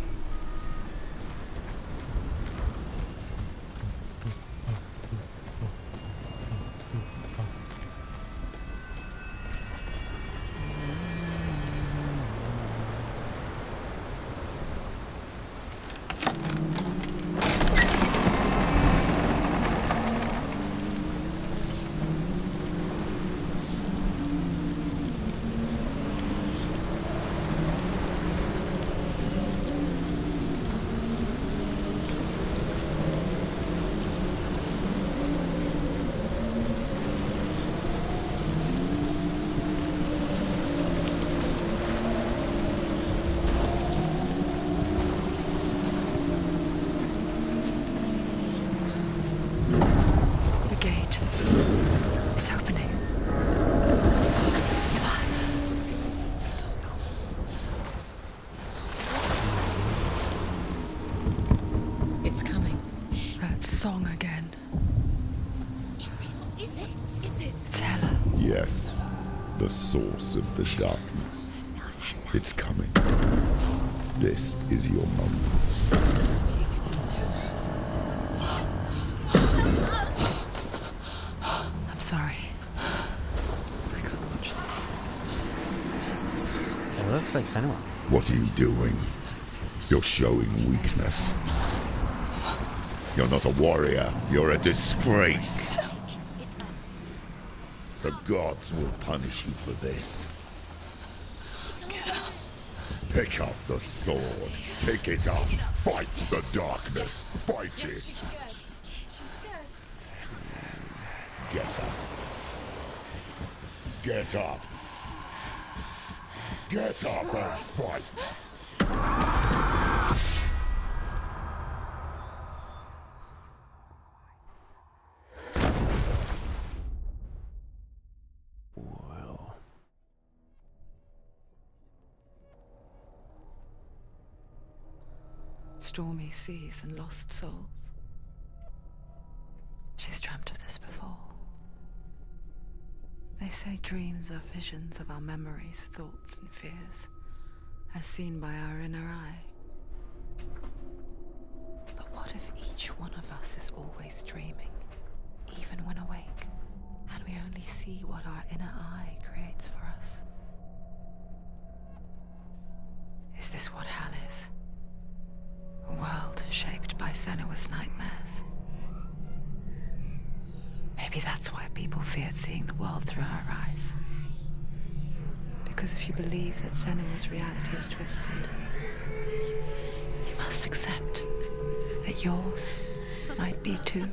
It's opening. It's coming. That song again. Is it? It's Hela. Yes, the source of the darkness. It's coming. This is your moment. I'm sorry. I can't watch this. It looks like Senua. What are you doing? You're showing weakness. You're not a warrior. You're a disgrace. The gods will punish you for this. Pick up the sword. Pick it up. Fight the darkness. Fight it. Get up. Get up. Get up and fight. Well, Stormy seas and lost souls. She's dreamt of this before. They say dreams are visions of our memories, thoughts and fears, as seen by our inner eye. But what if each one of us is always dreaming, even when awake, and we only see what our inner eye creates for us? Is this what hell is? A world shaped by Senua's nightmares. Maybe that's why people feared seeing the world through her eyes. Because if you believe that Senua's reality is twisted, you must accept that yours might be too.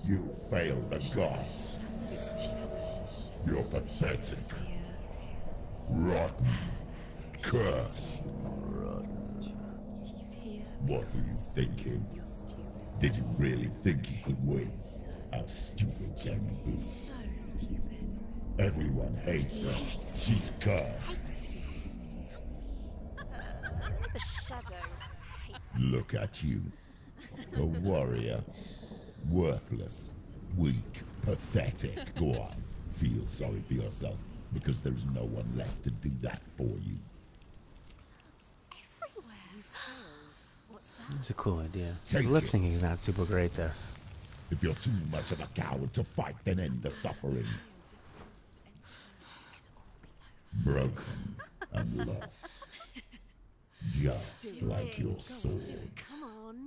You failed the gods. You're pathetic. Rotten. Cursed. What were you thinking? Did you really think you could win? How stupid can you be? So stupid. Everyone hates her. She's cursed. The shadow hates. Look at you. A warrior. Worthless. Weak. Pathetic. Go on. Feel sorry for yourself, because there is no one left to do that for you. Everywhere. What's that? it's a cool idea. The Take lip it. syncing is not super great there. If you're too much of a coward to fight, then end the suffering. Broken and lost. Just like your sword. Come on.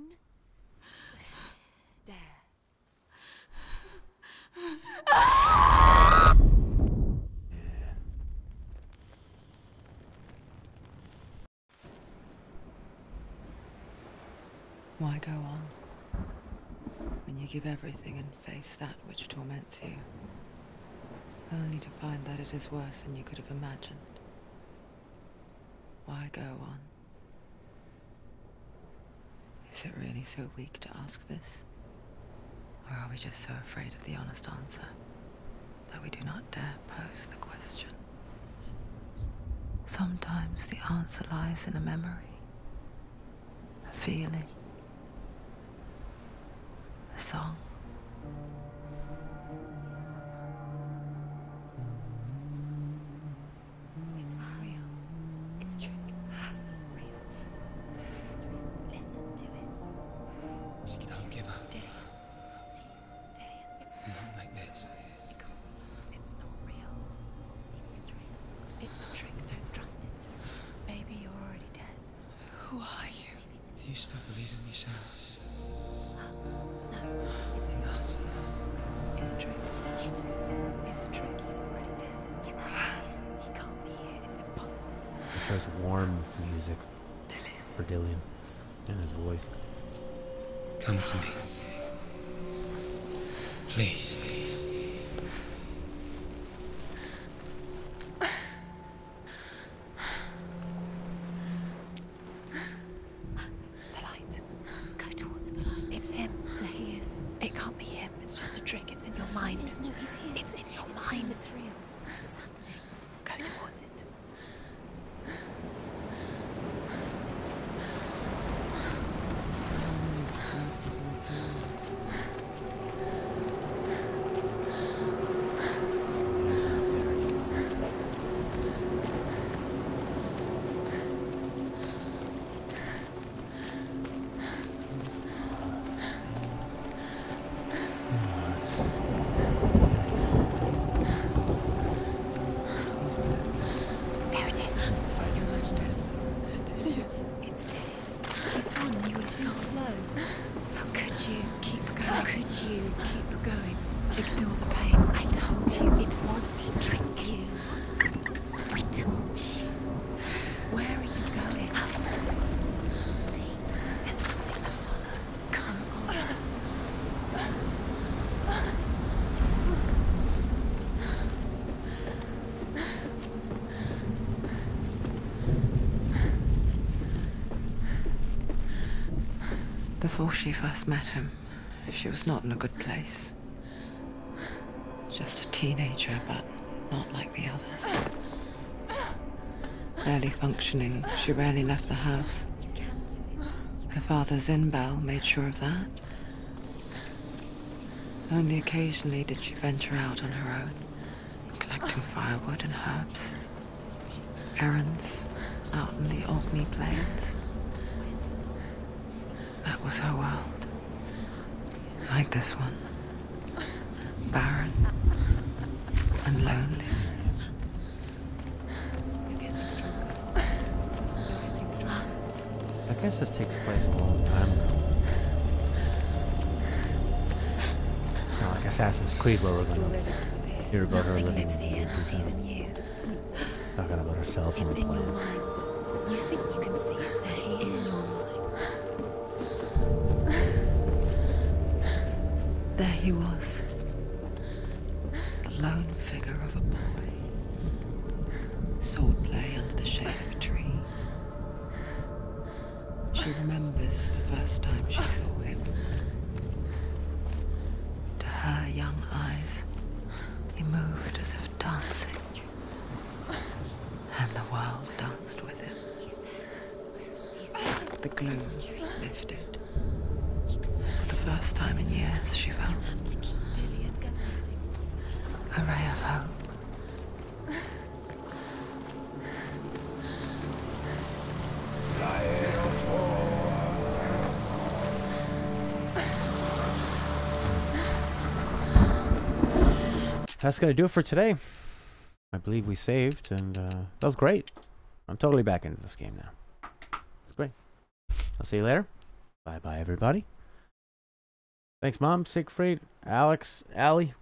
There. Why go on when you give everything and face that which torments you, only to find that it is worse than you could have imagined? Why go on? Is it really so weak to ask this? Or are we just so afraid of the honest answer that we do not dare pose the question? Sometimes the answer lies in a memory, a feeling, a song. It's not real. It's a trick. It's not real. It's real. Listen to it. Don't give up. Dillian. It's Not like this. It's not real. It is real. It's a trick. Don't trust it. Maybe you're already dead. Who are you? Do you still believe in me, Senua? No, it's not. It's a trick. She knows it's a trick. He's already dead. He can't be here. It's impossible. There's warm music for Dillian and his voice. Come to me. Please. The light. Go towards the light. It's him. There he is. It can't be him. It's just a trick. It's in your mind. No, he's here. It's in your mind. It's real. It's happening. Go towards it. There it is. It's Dillian. He's gone. You were too slow. How could you? Keep going. How could you? Keep going. Ignore the pain. I told you it was to trick you. I told you. Where are you going? See, there's nothing to follow. Come on. Before she first met him, she was not in a good place. Just a teenager, but not like the others. Barely functioning, she rarely left the house. You can do it. Her father, Zinbal, made sure of that. Only occasionally did she venture out on her own, collecting firewood and herbs. Errands out in the Orkney Plains. That was her world. Like this one. Barren and lonely. You're getting stronger. You're getting stronger. I guess this takes place a long time ago. It's not like Assassin's Creed where we're gonna hear about her living lives here, in not even you. talking about herself and It's the in your plan. mind. You think you can see it. It's in your mind. There he was. The lone figure of a boy. Swordplay under the shade of a tree. She remembers the first time she saw him. To her young eyes, he moved as if dancing. And the world danced with him. The gloom lifted. For the first time in years, she felt a ray of hope. That's gonna do it for today. I believe we saved, and that was great. I'm totally back into this game now. It's great. I'll see you later. Bye bye, everybody. Thanks, Mom, Siegfried, Alex, Allie,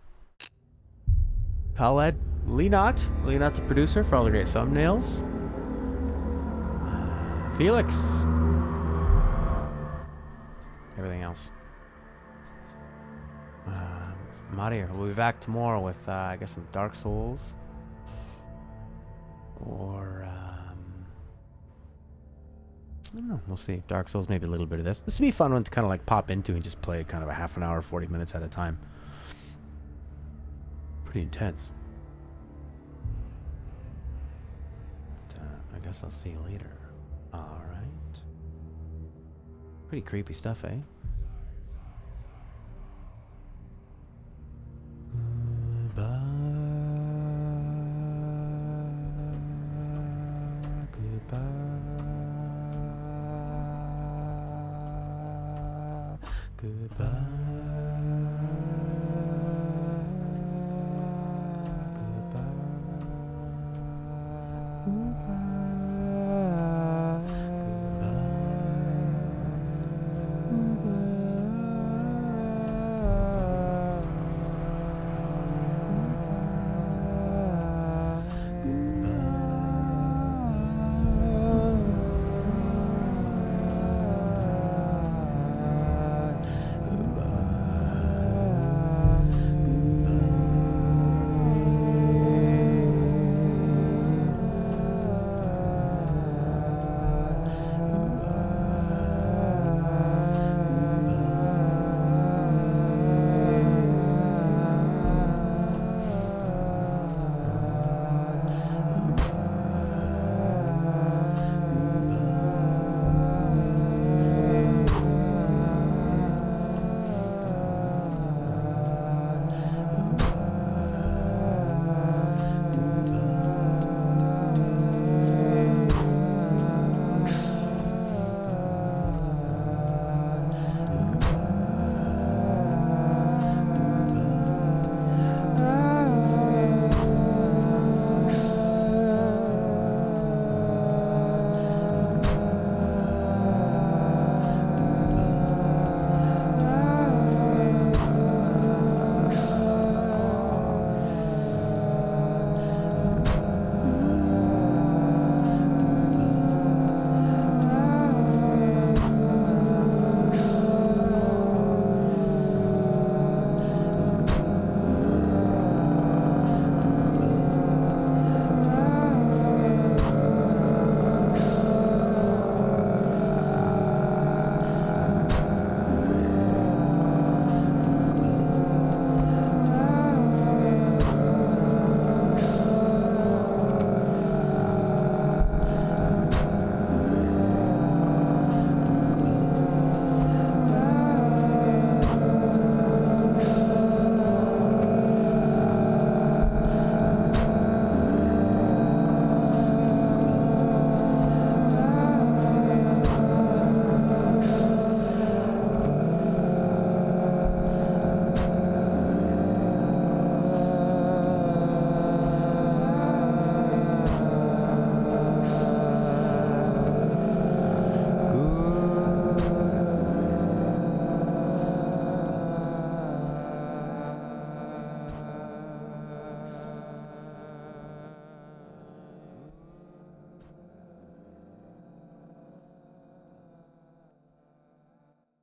Khaled, Lenot, the producer, for all the great thumbnails. Felix. Everything else. I'm out of here. We'll be back tomorrow with, I guess, some Dark Souls. Or, I don't know. We'll see. Dark Souls, maybe a little bit of this. This would be a fun one to kind of like pop into and just play kind of a half an hour, 40 minutes at a time. Pretty intense. But, I guess I'll see you later. All right. Pretty creepy stuff, eh? Goodbye.